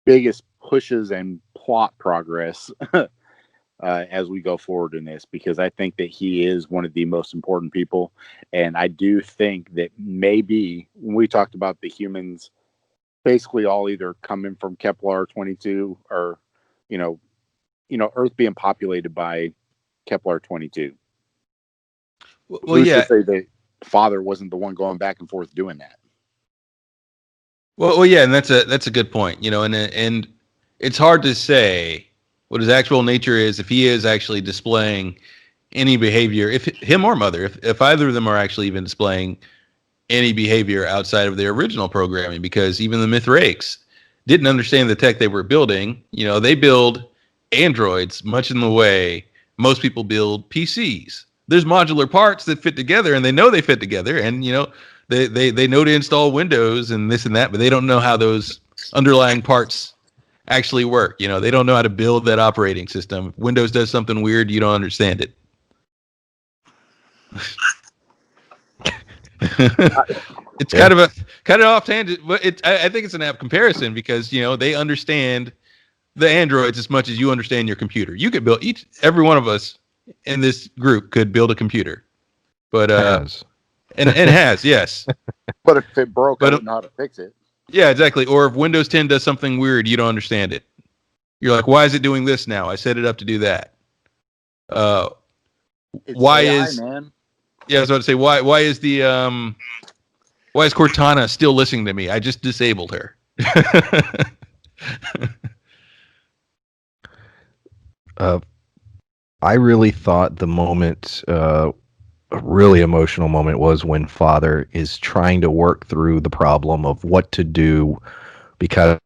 biggest pushes and plot progress as we go forward in this, because I think that he is one of the most important people. And I do think that maybe when we talked about the humans basically all either coming from Kepler 22 or, Earth being populated by Kepler 22. Well, yeah. To say that father wasn't the one going back and forth doing that. Well, yeah, and that's a good point. You know, and it's hard to say what his actual nature is if he is actually displaying any behavior, if him or mother, if either of them are actually even displaying any behavior outside of their original programming, because even the Mithrakes didn't understand the tech they were building. You know, they build androids much in the way most people build PCs. There's modular parts that fit together, and they know they fit together, and you know they know to install Windows and this and that, but they don't know how those underlying parts actually work. You know, they don't know how to build that operating system. If Windows does something weird, you don't understand it. It's kind of off tangent, but I think it's an apt comparison because you know they understand the androids as much as you understand your computer. You could build every one of us in this group could build a computer, but and has yes, But if it broke, I But- don't know how to fix it. yeah, exactly. Or if Windows 10 does something weird, you don't understand it. You're like, why is it doing this now? I set it up to do that. It's Why AI, is man? yeah? I was about to say why is the why is Cortana still listening to me? I just disabled her. I really thought the moment, a really emotional moment, was when Father is trying to work through the problem of what to do because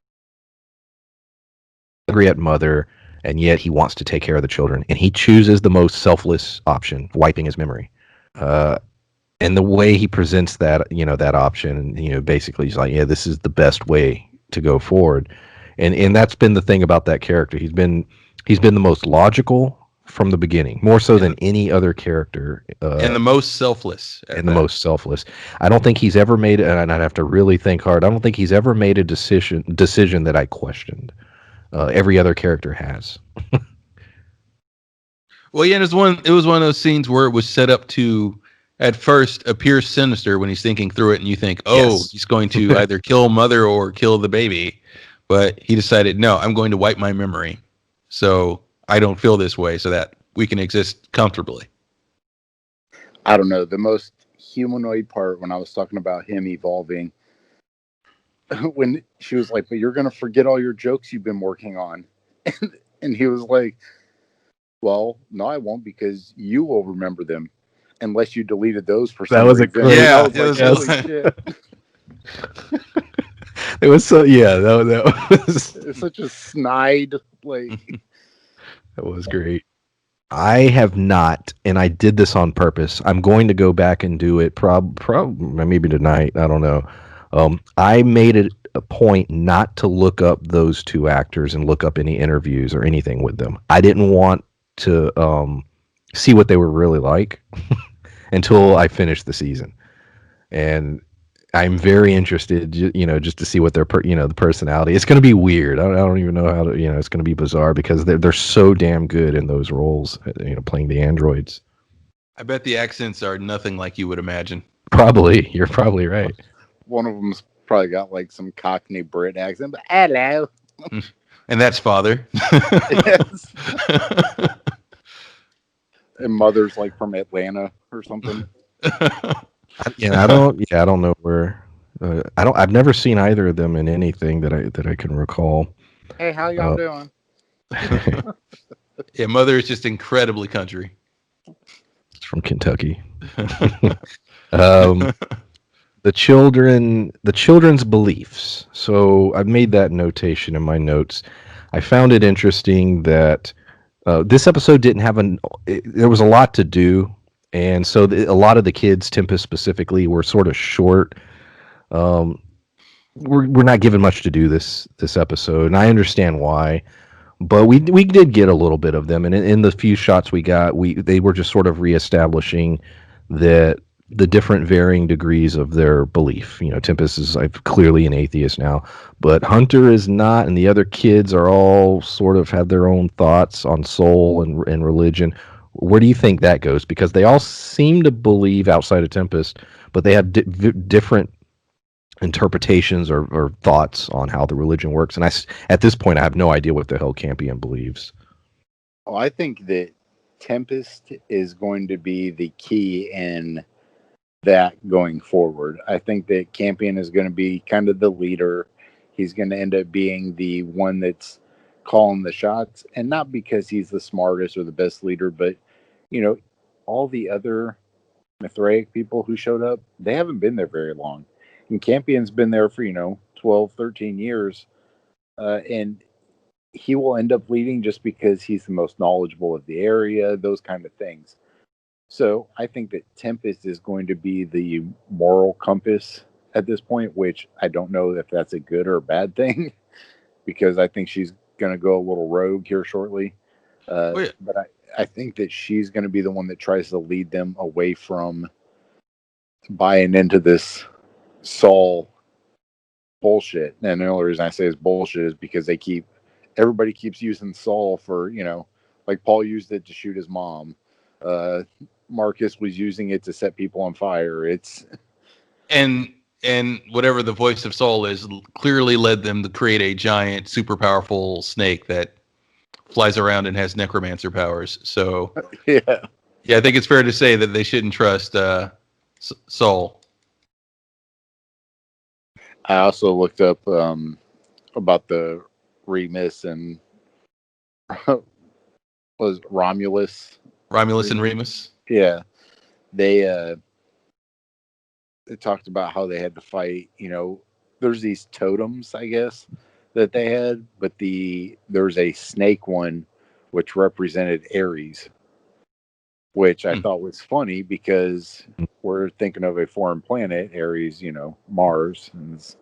he's angry at Mother, and yet he wants to take care of the children, and he chooses the most selfless option, wiping his memory. And the way he presents that, you know, that option, you know, basically he's like, yeah, this is the best way to go forward, and that's been the thing about that character. He's been the most logical from the beginning, more so than any other character, And the most selfless. at and the that. most selfless. I don't think he's ever made, and I'd have to really think hard. I don't think he's ever made a decision that I questioned. Every other character has. Well, yeah, it was one of those scenes where it was set up to at first appear sinister when he's thinking through it, and you think, oh, Yes. he's going to either kill Mother or kill the baby. But he decided, no, I'm going to wipe my memory so I don't feel this way so that we can exist comfortably. I don't know. The most humanoid part when I was talking about him evolving, when she was like, "But you're gonna forget all your jokes you've been working on," and he was like, "Well, no, I won't because you will remember them." Unless you deleted those for some That was a reason. great- Yeah, I was it like, was- holy shit. It was so, yeah, that was It's such a snide, like, that was great. I have not, and I did this on purpose. I'm going to go back and do it maybe tonight. I don't know. I made it a point not to look up those two actors and look up any interviews or anything with them. I didn't want to see what they were really like until I finished the season. And I'm very interested, you know, just to see what their, the personality. It's going to be weird. I don't even know how to, it's going to be bizarre because they're so damn good in those roles, playing the androids. I bet the accents are nothing like you would imagine. Probably, you're probably right. one of them's probably got like some Cockney Brit accent, but hello. And that's Father. Yes. And Mother's like from Atlanta or something. I don't know where. I've never seen either of them in anything that I can recall. Hey, how y'all doing? Yeah, Mother is just incredibly country. It's from Kentucky. The children's beliefs. So I've made that notation in my notes. I found it interesting that this episode didn't have there was a lot to do, and so a lot of the kids, Tempest specifically, were sort of short. We're not given much to do this episode, and I understand why. But we did get a little bit of them, and in the few shots we got, they were just sort of reestablishing that the different varying degrees of their belief. Tempest is clearly an atheist now, but Hunter is not, and the other kids are all sort of have their own thoughts on soul and religion. Where do you think that goes? Because they all seem to believe outside of Tempest, but they have different interpretations or thoughts on how the religion works. And at this point, I have no idea what the hell Campion believes. Oh, I think that Tempest is going to be the key in that going forward. I think that Campion is going to be kind of the leader. He's going to end up being the one that's calling the shots, and not because he's the smartest or the best leader, but you know, all the other Mithraic people who showed up, they haven't been there very long. And Campion's been there for, 12, 13 years. And he will end up leading just because he's the most knowledgeable of the area, those kind of things. So I think that Tempest is going to be the moral compass at this point, which I don't know if that's a good or a bad thing, because I think she's going to go a little rogue here shortly. But I think that she's going to be the one that tries to lead them away from buying into this Saul bullshit. And the only reason I say it's bullshit is because everybody keeps using Saul for, like Paul used it to shoot his mom. Marcus was using it to set people on fire. And whatever the voice of Saul is clearly led them to create a giant, super powerful snake that flies around and has necromancer powers. So yeah, I think it's fair to say that they shouldn't trust Saul. I also looked up about the Remus and was Romulus and Remus. Yeah, they talked about how they had to fight. There's these totems, I guess, that they had, but there's a snake one which represented Ares, which I thought was funny because we're thinking of a foreign planet, Ares, Mars, and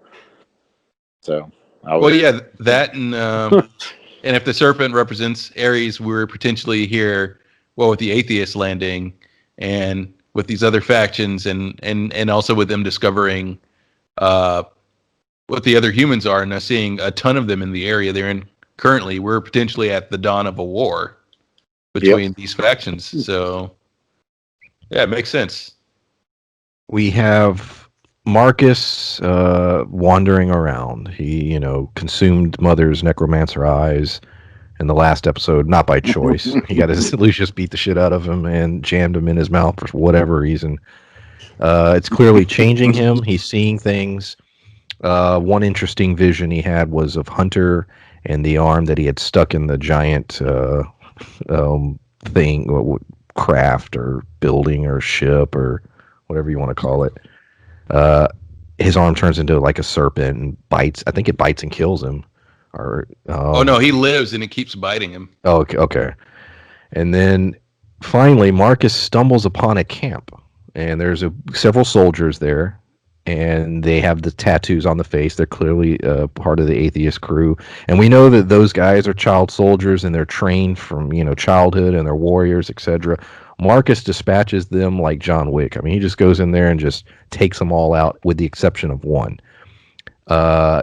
so. That and and if the serpent represents Ares, we're potentially here. Well, with the atheist landing, and with these other factions, and also with them discovering what the other humans are, and us seeing a ton of them in the area they're in currently, we're potentially at the dawn of a war between these factions. So, yeah, it makes sense. We have Marcus wandering around. He, consumed Mother's necromancer eyes in the last episode, not by choice. He got his Lucius beat the shit out of him and jammed him in his mouth for whatever reason. It's clearly changing him. He's seeing things. One interesting vision he had was of Hunter and the arm that he had stuck in the giant thing, craft or building or ship or whatever you want to call it. His arm turns into like a serpent and bites. I think it bites and kills him. Oh no, he lives and it keeps biting him. Oh, okay. And then finally, Marcus stumbles upon a camp, and there's several soldiers there, and they have the tattoos on the face. They're clearly part of the atheist crew, and we know that those guys are child soldiers and they're trained from childhood and they're warriors, etc. Marcus dispatches them like John Wick. I mean, he just goes in there and just takes them all out, with the exception of one.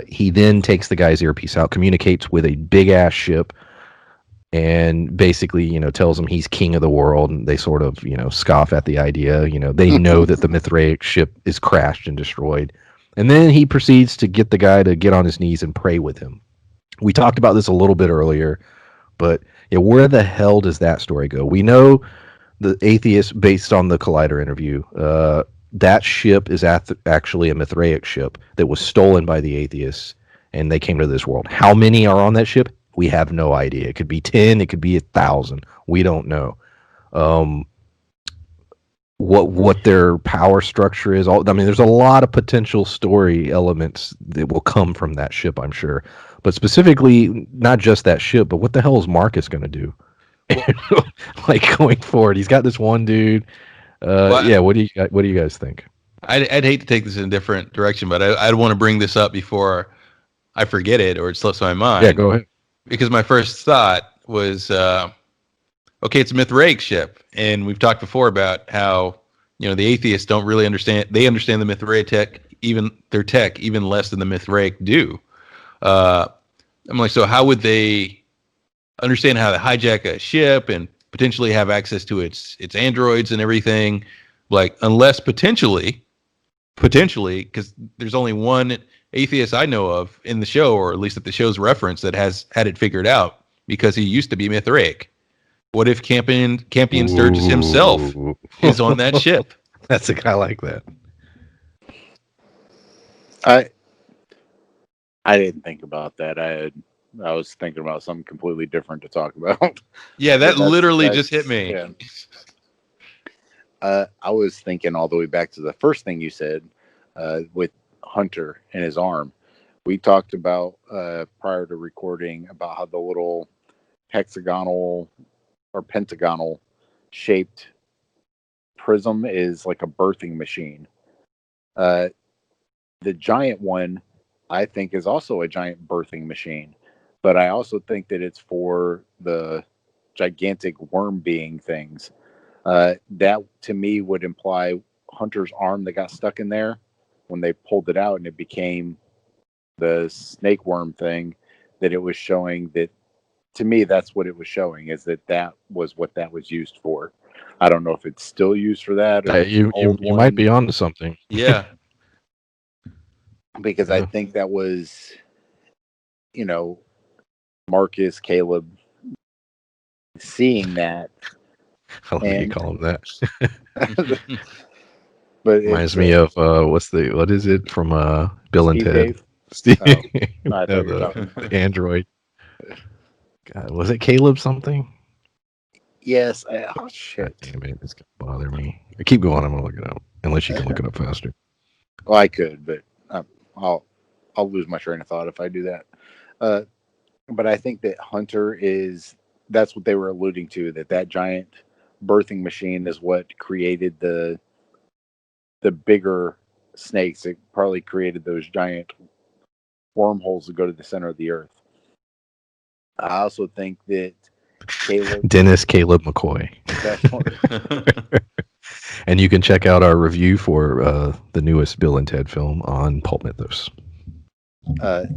He then takes the guy's earpiece out, communicates with a big ass ship, and basically, tells him he's king of the world. And they sort of, scoff at the idea. They know that the Mithraic ship is crashed and destroyed. And then he proceeds to get the guy to get on his knees and pray with him. We talked about this a little bit earlier, but where the hell does that story go? We know the atheist, based on the Collider interview, that ship is actually a Mithraic ship that was stolen by the atheists, and they came to this world. How many are on that ship? We have no idea. It could be 10, it could be 1,000. We don't know. What their power structure is. There's a lot of potential story elements that will come from that ship, I'm sure. But specifically, not just that ship, but what the hell is Marcus going to do? Like going forward, he's got this one dude. What do you guys think? I'd hate to take this in a different direction, but I'd want to bring this up before I forget it or it slips my mind. Yeah, go ahead. Because my first thought was, okay, it's a Mithraic ship, and we've talked before about how the atheists don't really understand. They understand the Mithraic tech, even less than the Mithraic do. I'm like, so how would they understand how to hijack a ship and potentially have access to its androids and everything, like, unless potentially, because there's only one atheist I know of in the show, or at least at the show's reference, that has had it figured out, because he used to be Mithraic. What if Campion Sturgis himself is on that ship? That's a guy like that. I didn't think about that. I was thinking about something completely different to talk about. Yeah, that But literally just hit me. Yeah. I was thinking all the way back to the first thing you said with Hunter and his arm. We talked about prior to recording about how the little hexagonal or pentagonal shaped prism is like a birthing machine. The giant one, I think, is also a giant birthing machine, but I also think that it's for the gigantic worm being things. That to me would imply Hunter's arm that got stuck in there when they pulled it out and it became the snake worm thing. That it was showing that, to me, that's what it was showing, is that was what that was used for. I don't know if it's still used for that or You might be onto something. Yeah. because I think that was, Marcus, Caleb seeing that. I like you call him that. But Reminds me of what is it from Bill and Steve Ted? Dave? Steve, Oh, no, I thought you were the talking about- android. God, was it Caleb something? Yes. Oh God shit. damn it, it's gonna bother me. Keep going. I'm gonna look it up. Unless you can look it up faster. Well, I could, but I'll lose my train of thought if I do that. But I think that Hunter that's what they were alluding to, that giant birthing machine is what created the bigger snakes. It probably created those giant wormholes that go to the center of the earth. I also think that Caleb Dennis Caleb McCoy. that's one, And you can check out our review for the newest Bill and Ted film on Pulp Mythos. but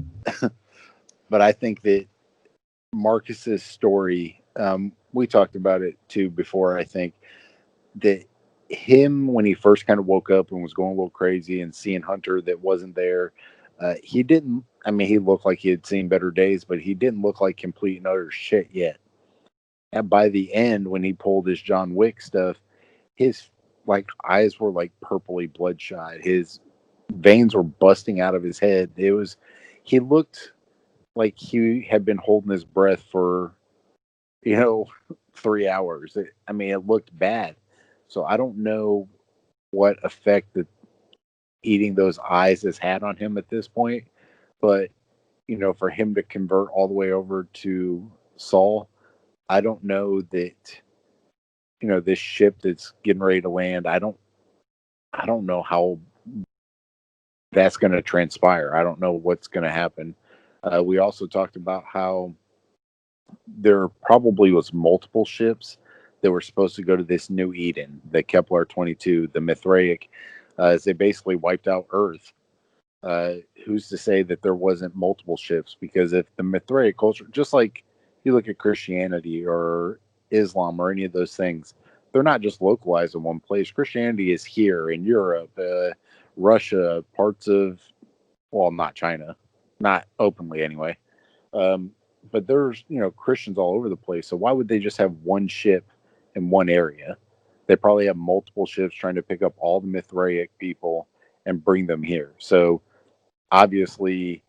I think that Marcus's story, we talked about it too before. I think that him, when he first kind of woke up and was going a little crazy and seeing Hunter that wasn't there, he didn't. I mean, he looked like he had seen better days, but he didn't look like complete and utter shit yet. And by the end, when he pulled his John Wick stuff, his eyes were like purpley bloodshot. His veins were busting out of his head. He looked like he had been holding his breath for 3 hours. It looked bad. So I don't know what effect that eating those eyes has had on him at this point, but for him to convert all the way over to Saul, I don't know that this ship that's getting ready to land, I don't know how that's going to transpire. I don't know what's going to happen. We also talked about how there probably was multiple ships that were supposed to go to this new Eden, the Kepler 22, the Mithraic, as they basically wiped out Earth. Who's to say that there wasn't multiple ships? Because if the Mithraic culture, just like you look at Christianity or Islam or any of those things, they're not just localized in one place. Christianity is here in Europe, Russia, parts of, well, not China, not openly anyway. But there's, Christians all over the place. So why would they just have one ship in one area? They probably have multiple ships trying to pick up all the Mithraic people and bring them here. So obviously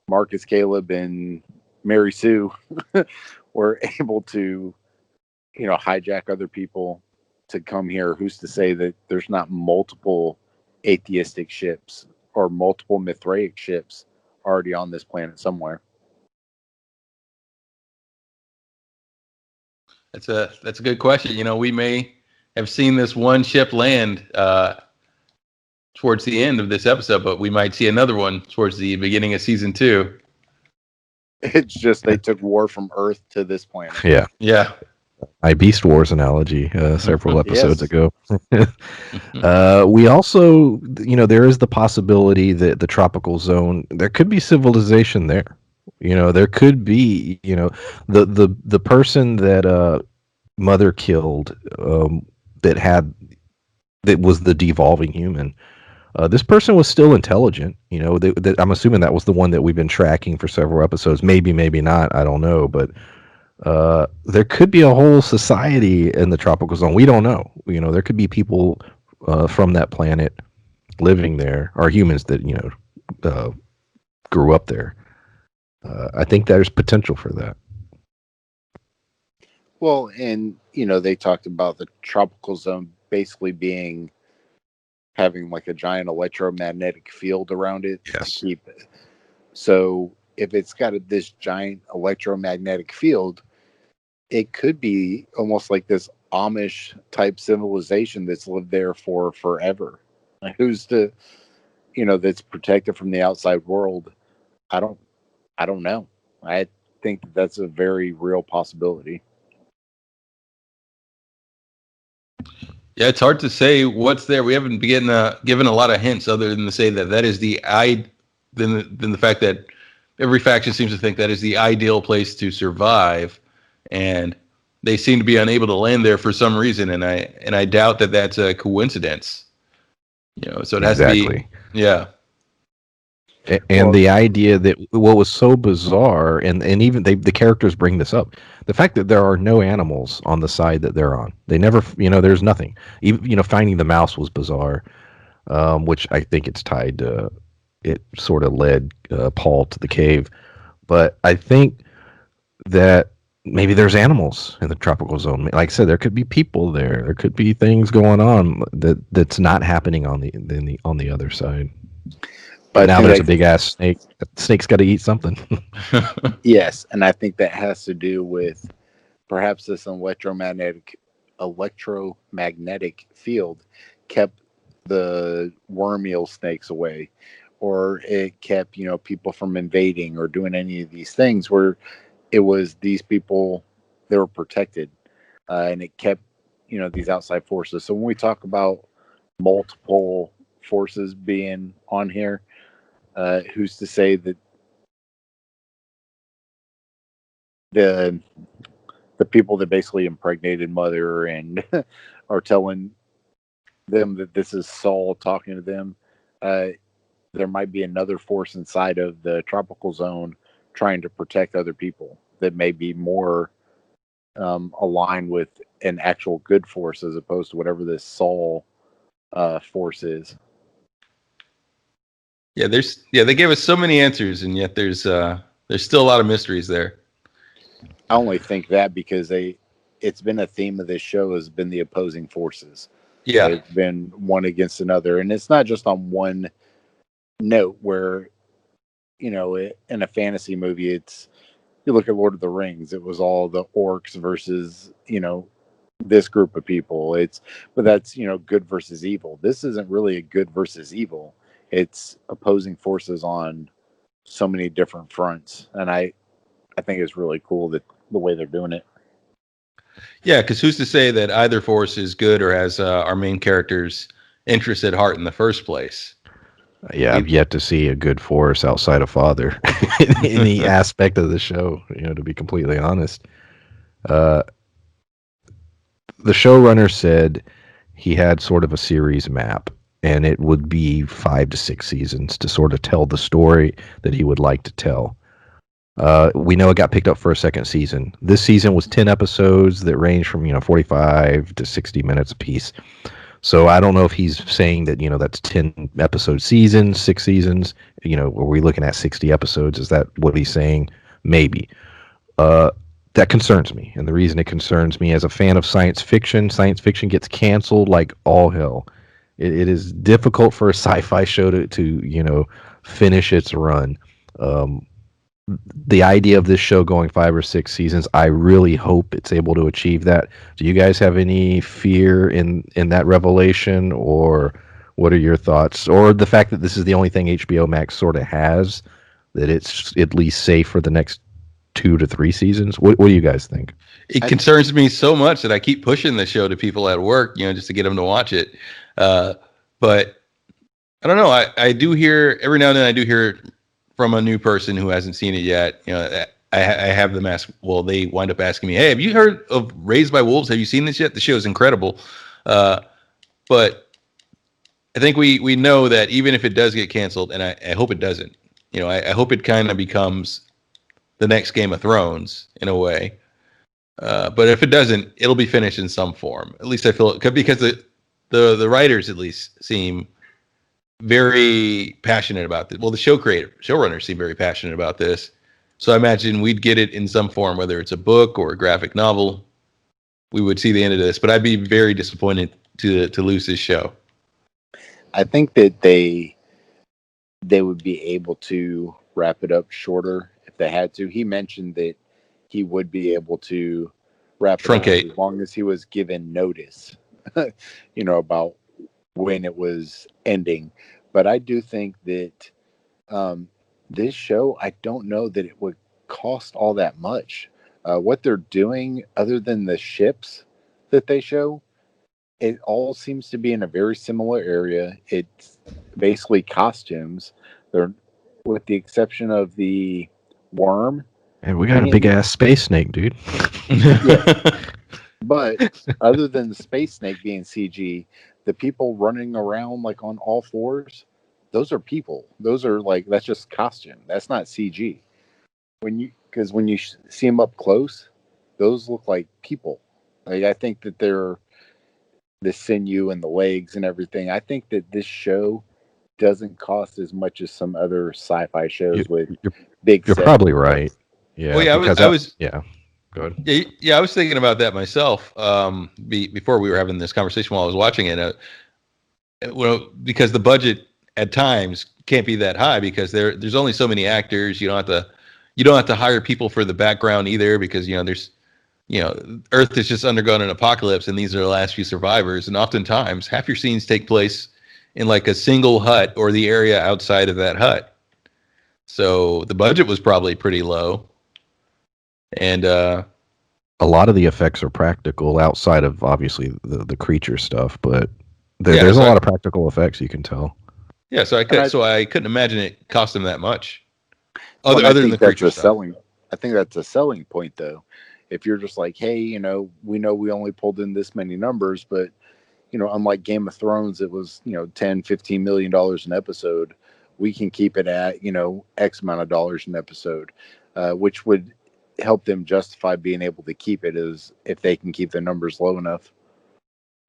Marcus, Caleb, and Mary Sue were able to, hijack other people to come here. Who's to say that there's not multiple atheistic ships or multiple Mithraic ships already on this planet somewhere? That's a good question. We may have seen this one ship land towards the end of this episode, but we might see another one towards the beginning of season 2. It's just they took war from Earth to this planet. Yeah. My Beast Wars analogy several episodes Yes. ago. We also, there is the possibility that the tropical zone, there could be civilization there. There could be, the person that Mother killed that was the devolving human. This person was still intelligent. I'm assuming that was the one that we've been tracking for several episodes. Maybe not. I don't know. But there could be a whole society in the tropical zone. We don't know. There could be people from that planet living there are humans that grew up there. I think there's potential for that. Well, and they talked about the tropical zone basically having like a giant electromagnetic field around it to Yes. keep it. So if it's got this giant electromagnetic field, it could be almost like this Amish type civilization that's lived there for forever. Like, who's to, that's protected from the outside world? I don't know. I think that's a very real possibility. Yeah, it's hard to say what's there. We haven't been given a lot of hints other than to say that is than the fact that every faction seems to think that is the ideal place to survive, and they seem to be unable to land there for some reason. And I doubt that that's a coincidence. So it has to be. Yeah. And the idea that what was so bizarre, and even the characters bring this up, the fact that there are no animals on the side that they're on. They never, there's nothing. Even, finding the mouse was bizarre, which I think it's tied to, it sort of led Paul to the cave. But I think that maybe there's animals in the tropical zone. Like I said, there could be people there. There could be things going on that's not happening on the other side. But now there's a big ass snake. That snake's got to eat something. Yes, and I think that has to do with perhaps this electromagnetic field kept the worm eel snakes away, or it kept people from invading or doing any of these things where it was these people, they were protected, and it kept these outside forces. So when we talk about multiple forces being on here, who's to say that the people that basically impregnated Mother and are telling them that this is Saul talking to them, there might be another force inside of the tropical zone trying to protect other people that may be more aligned with an actual good force as opposed to whatever this Saul force is. Yeah, they gave us so many answers, and yet there's still a lot of mysteries there. I only think that because it's been a theme of this show has been the opposing forces. Yeah, it's been one against another, and it's not just on one note where in a fantasy movie you look at Lord of the Rings, it was all the orcs versus this group of people. But that's good versus evil. This isn't really a good versus evil. It's opposing forces on so many different fronts, and I think it's really cool that the way they're doing it. Yeah, because who's to say that either force is good or has our main character's interest at heart in the first place? Yeah, I've yet to see a good force outside of Father in any aspect of the show, to be completely honest. The showrunner said he had sort of a series map, and it would be 5 to 6 seasons to sort of tell the story that he would like to tell. We know it got picked up for a second season. This season was 10 episodes that range from 45 to 60 minutes a piece. So I don't know if he's saying that that's 10 episode seasons, 6 seasons. Are we looking at 60 episodes? Is that what he's saying? Maybe. That concerns me, and the reason it concerns me as a fan of science fiction gets canceled like all hell. It is difficult for a sci-fi show to finish its run. The idea of this show going 5 or 6 seasons, I really hope it's able to achieve that. Do you guys have any fear in that revelation, or what are your thoughts? Or the fact that this is the only thing HBO Max sort of has, that it's at least safe for the next 2 to 3 seasons? What do you guys think? It concerns me so much that I keep pushing the show to people at work, just to get them to watch it. But I don't know. I do hear every now and then. I do hear from a new person who hasn't seen it yet. I have them ask. Well, they wind up asking me, "Hey, have you heard of Raised by Wolves? Have you seen this yet? The show is incredible." But I think we know that even if it does get canceled, and I hope it doesn't. I hope it kind of becomes the next Game of Thrones in a way. But if it doesn't, it'll be finished in some form. At least I feel it, because the writers at least seem very passionate about this. Well, the showrunners seem very passionate about this. So I imagine we'd get it in some form, whether it's a book or a graphic novel. We would see the end of this, but I'd be very disappointed to lose this show. I think that they would be able to wrap it up shorter if they had to. He mentioned that he would be able to wrap it up Truncate. as long as he was given notice, about when it was ending. But I do think that this show, I don't know that it would cost all that much. What they're doing, other than the ships that they show, it all seems to be in a very similar area. It's basically costumes. They're, with the exception of the worm. And we got a big ass space snake, dude. But other than the space snake being CG, the people running around like on all fours, those are people. Those are that's just costume. That's not CG. Because when you see them up close, those look like people. I think that they're the sinew and the legs and everything. I think that this show doesn't cost as much as some other sci-fi shows with big. You're probably right. Yeah. Well, yeah, I was. Yeah. Go ahead. Yeah, I was thinking about that myself. Before we were having this conversation while I was watching it. Because the budget at times can't be that high because there's only so many actors. You don't have to hire people for the background either because there's Earth has just undergone an apocalypse and these are the last few survivors, and oftentimes half your scenes take place in like a single hut or the area outside of that hut. So the budget was probably pretty low. And a lot of the effects are practical outside of obviously the creature stuff, but there's a lot of practical effects you can tell. Yeah, so I couldn't imagine it cost them that much. Other than the creature stuff. I think that's a selling point though. If you're just like, hey, we know we only pulled in this many numbers, but unlike Game of Thrones, it was, 10, $15 million an episode. We can keep it at, X amount of dollars an episode, which would help them justify being able to keep it as if they can keep the numbers low enough.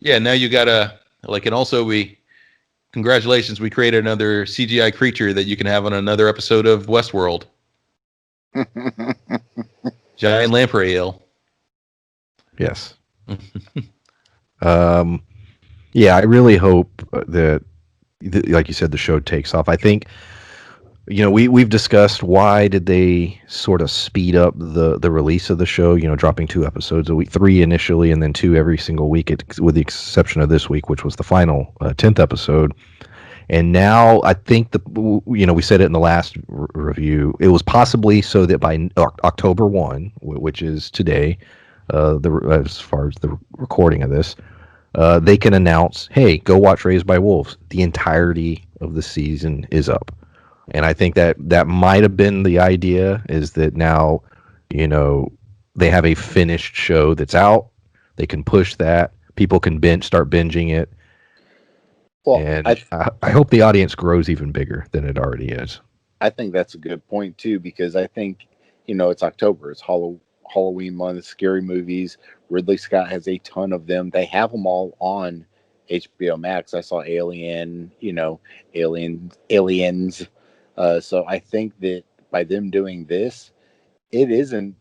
Yeah. Now you gotta and also congratulations. We created another CGI creature that you can have on another episode of Westworld. Giant lamprey eel. Yes. Yeah, I really hope that, like you said, the show takes off. I think, we've discussed why did they sort of speed up the release of the show, dropping 2 episodes a week, 3 initially, and then 2 every single week, with the exception of this week, which was the final 10th episode. And now I think we said it in the last review, it was possibly so that by October 1, which is today, as far as the recording of this, they can announce, hey, go watch Raised by Wolves. The entirety of the season is up. And I think that might have been the idea, is that now, they have a finished show that's out. They can push that. People can start binging it. Well, and I hope the audience grows even bigger than it already is. I think that's a good point too, because I think, it's October, it's Halloween month, scary movies. Ridley Scott has a ton of them. They have them all on HBO Max. I saw Alien, Aliens. So I think that by them doing this, it isn't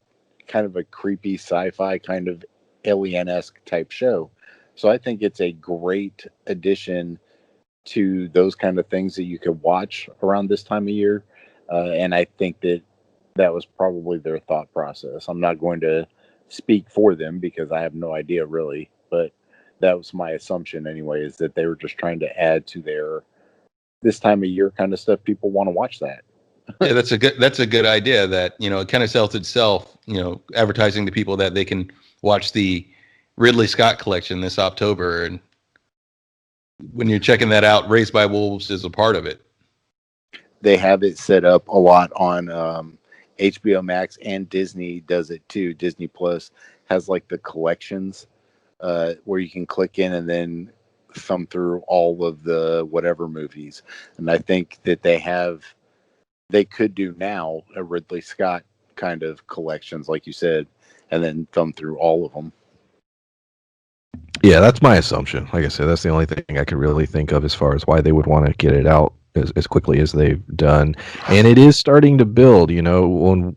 kind of a creepy sci-fi kind of alien-esque type show. So I think it's a great addition to those kind of things that you could watch around this time of year. And I think that was probably their thought process. I'm not going to speak for them because I have no idea really, but that was my assumption anyway, is that they were just trying to add to their this time of year kind of stuff. People want to watch that. Yeah, that's a good idea, that, it kind of sells itself, advertising to people that they can watch the Ridley Scott collection this October. And when you're checking that out, Raised by Wolves is a part of it. They have it set up a lot on HBO Max, and Disney does it too. Disney Plus has the collections where you can click in and then thumb through all of the whatever movies. And I think that they could do now a Ridley Scott kind of collections, like you said, and then thumb through all of them. Yeah, that's my assumption. Like I said, that's the only thing I could really think of as far as why they would want to get it out as quickly as they've done. And it is starting to build. When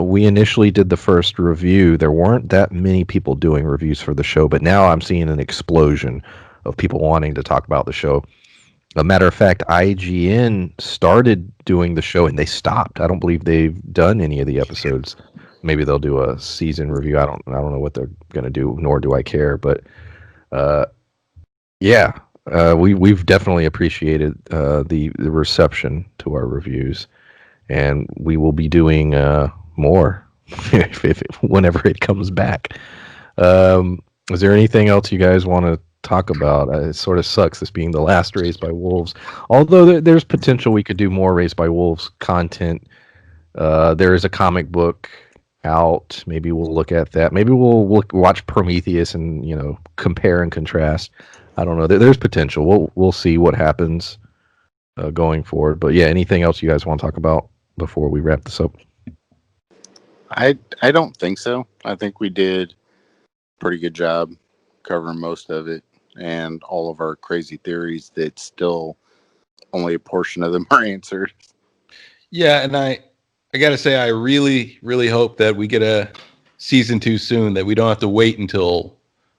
we initially did the first review, there weren't that many people doing reviews for the show, but now I'm seeing an explosion of people wanting to talk about the show. A matter of fact, IGN started doing the show and they stopped. I don't believe they've done any of the episodes. Maybe they'll do a season review. I don't know what they're gonna do, nor do I care. But uh, yeah, we've definitely appreciated the reception to our reviews, and we will be doing more whenever it comes back. Is there anything else you guys want to talk about? It sort of sucks this being the last Raised by Wolves. Although there's potential we could do more Raised by Wolves content. There is a comic book out. Maybe we'll look at that. Maybe we'll watch Prometheus and compare and contrast. I don't know. There's potential. We'll see what happens going forward. But yeah, anything else you guys want to talk about before we wrap this up? I don't think so. I think we did a pretty good job covering most of it, and all of our crazy theories that still only a portion of them are answered. Yeah, and I got to say, I really, really hope that we get a season 2 soon. That we don't have to wait until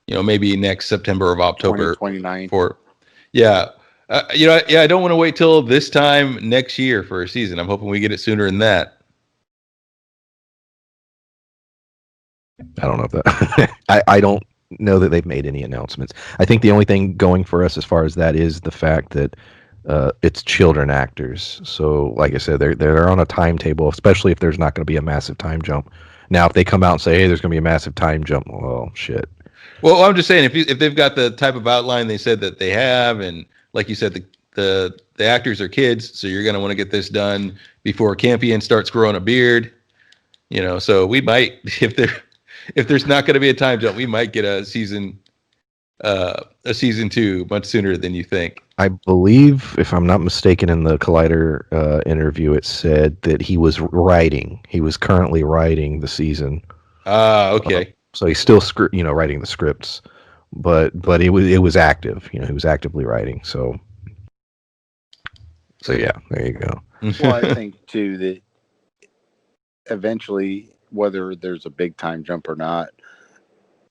maybe next September or October 2029. for. Yeah, I don't want to wait till this time next year for a season. I'm hoping we get it sooner than that. I don't know if that. I don't know that they've made any announcements. I think the only thing going for us as far as that is the fact that it's children actors. So, like I said, they're on a timetable, especially if there's not going to be a massive time jump. Now, if they come out and say, "Hey, there's going to be a massive time jump," well, shit. Well, I'm just saying, if they've got the type of outline they said that they have, and like you said, the actors are kids, so you're going to want to get this done before Campion starts growing a beard. So we might, if there's not going to be a time jump, we might get a season 2 much sooner than you think. I believe, if I'm not mistaken, in the Collider interview, it said that he was writing. He was currently writing the season. Okay. So he's still writing the scripts, but it was active. He was actively writing. So yeah, there you go. Well, I think too that eventually, whether there's a big time jump or not,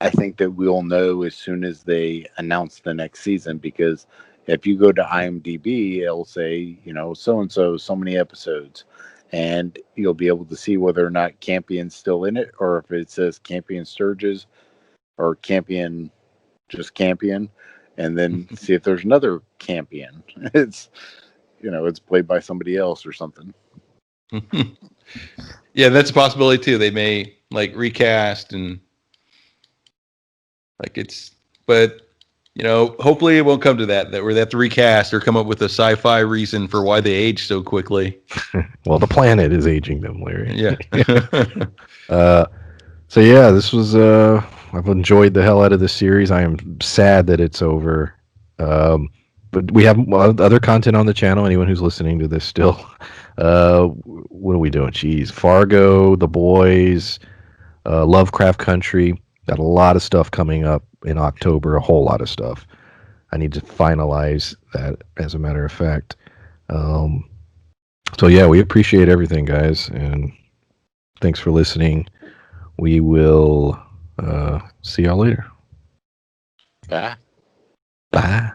I think that we'll know as soon as they announce the next season, because if you go to IMDb, it'll say, so and so many episodes, and you'll be able to see whether or not Campion's still in it, or if it says Campion Sturgis or Campion, just Campion, and then see if there's another Campion. It's played by somebody else or something. Yeah, that's a possibility too. They may recast and but hopefully it won't come to that where they have to recast or come up with a sci-fi reason for why they age so quickly. Well, the planet is aging them, Larry. Yeah. So yeah, this was I've enjoyed the hell out of this series. I am sad that it's over. But we have other content on the channel. Anyone who's listening to this still, what are we doing? Jeez, Fargo, The Boys, Lovecraft Country. Got a lot of stuff coming up in October. A whole lot of stuff. I need to finalize that, as a matter of fact. So yeah, we appreciate everything, guys, and thanks for listening. We will see y'all later. Bye. Bye.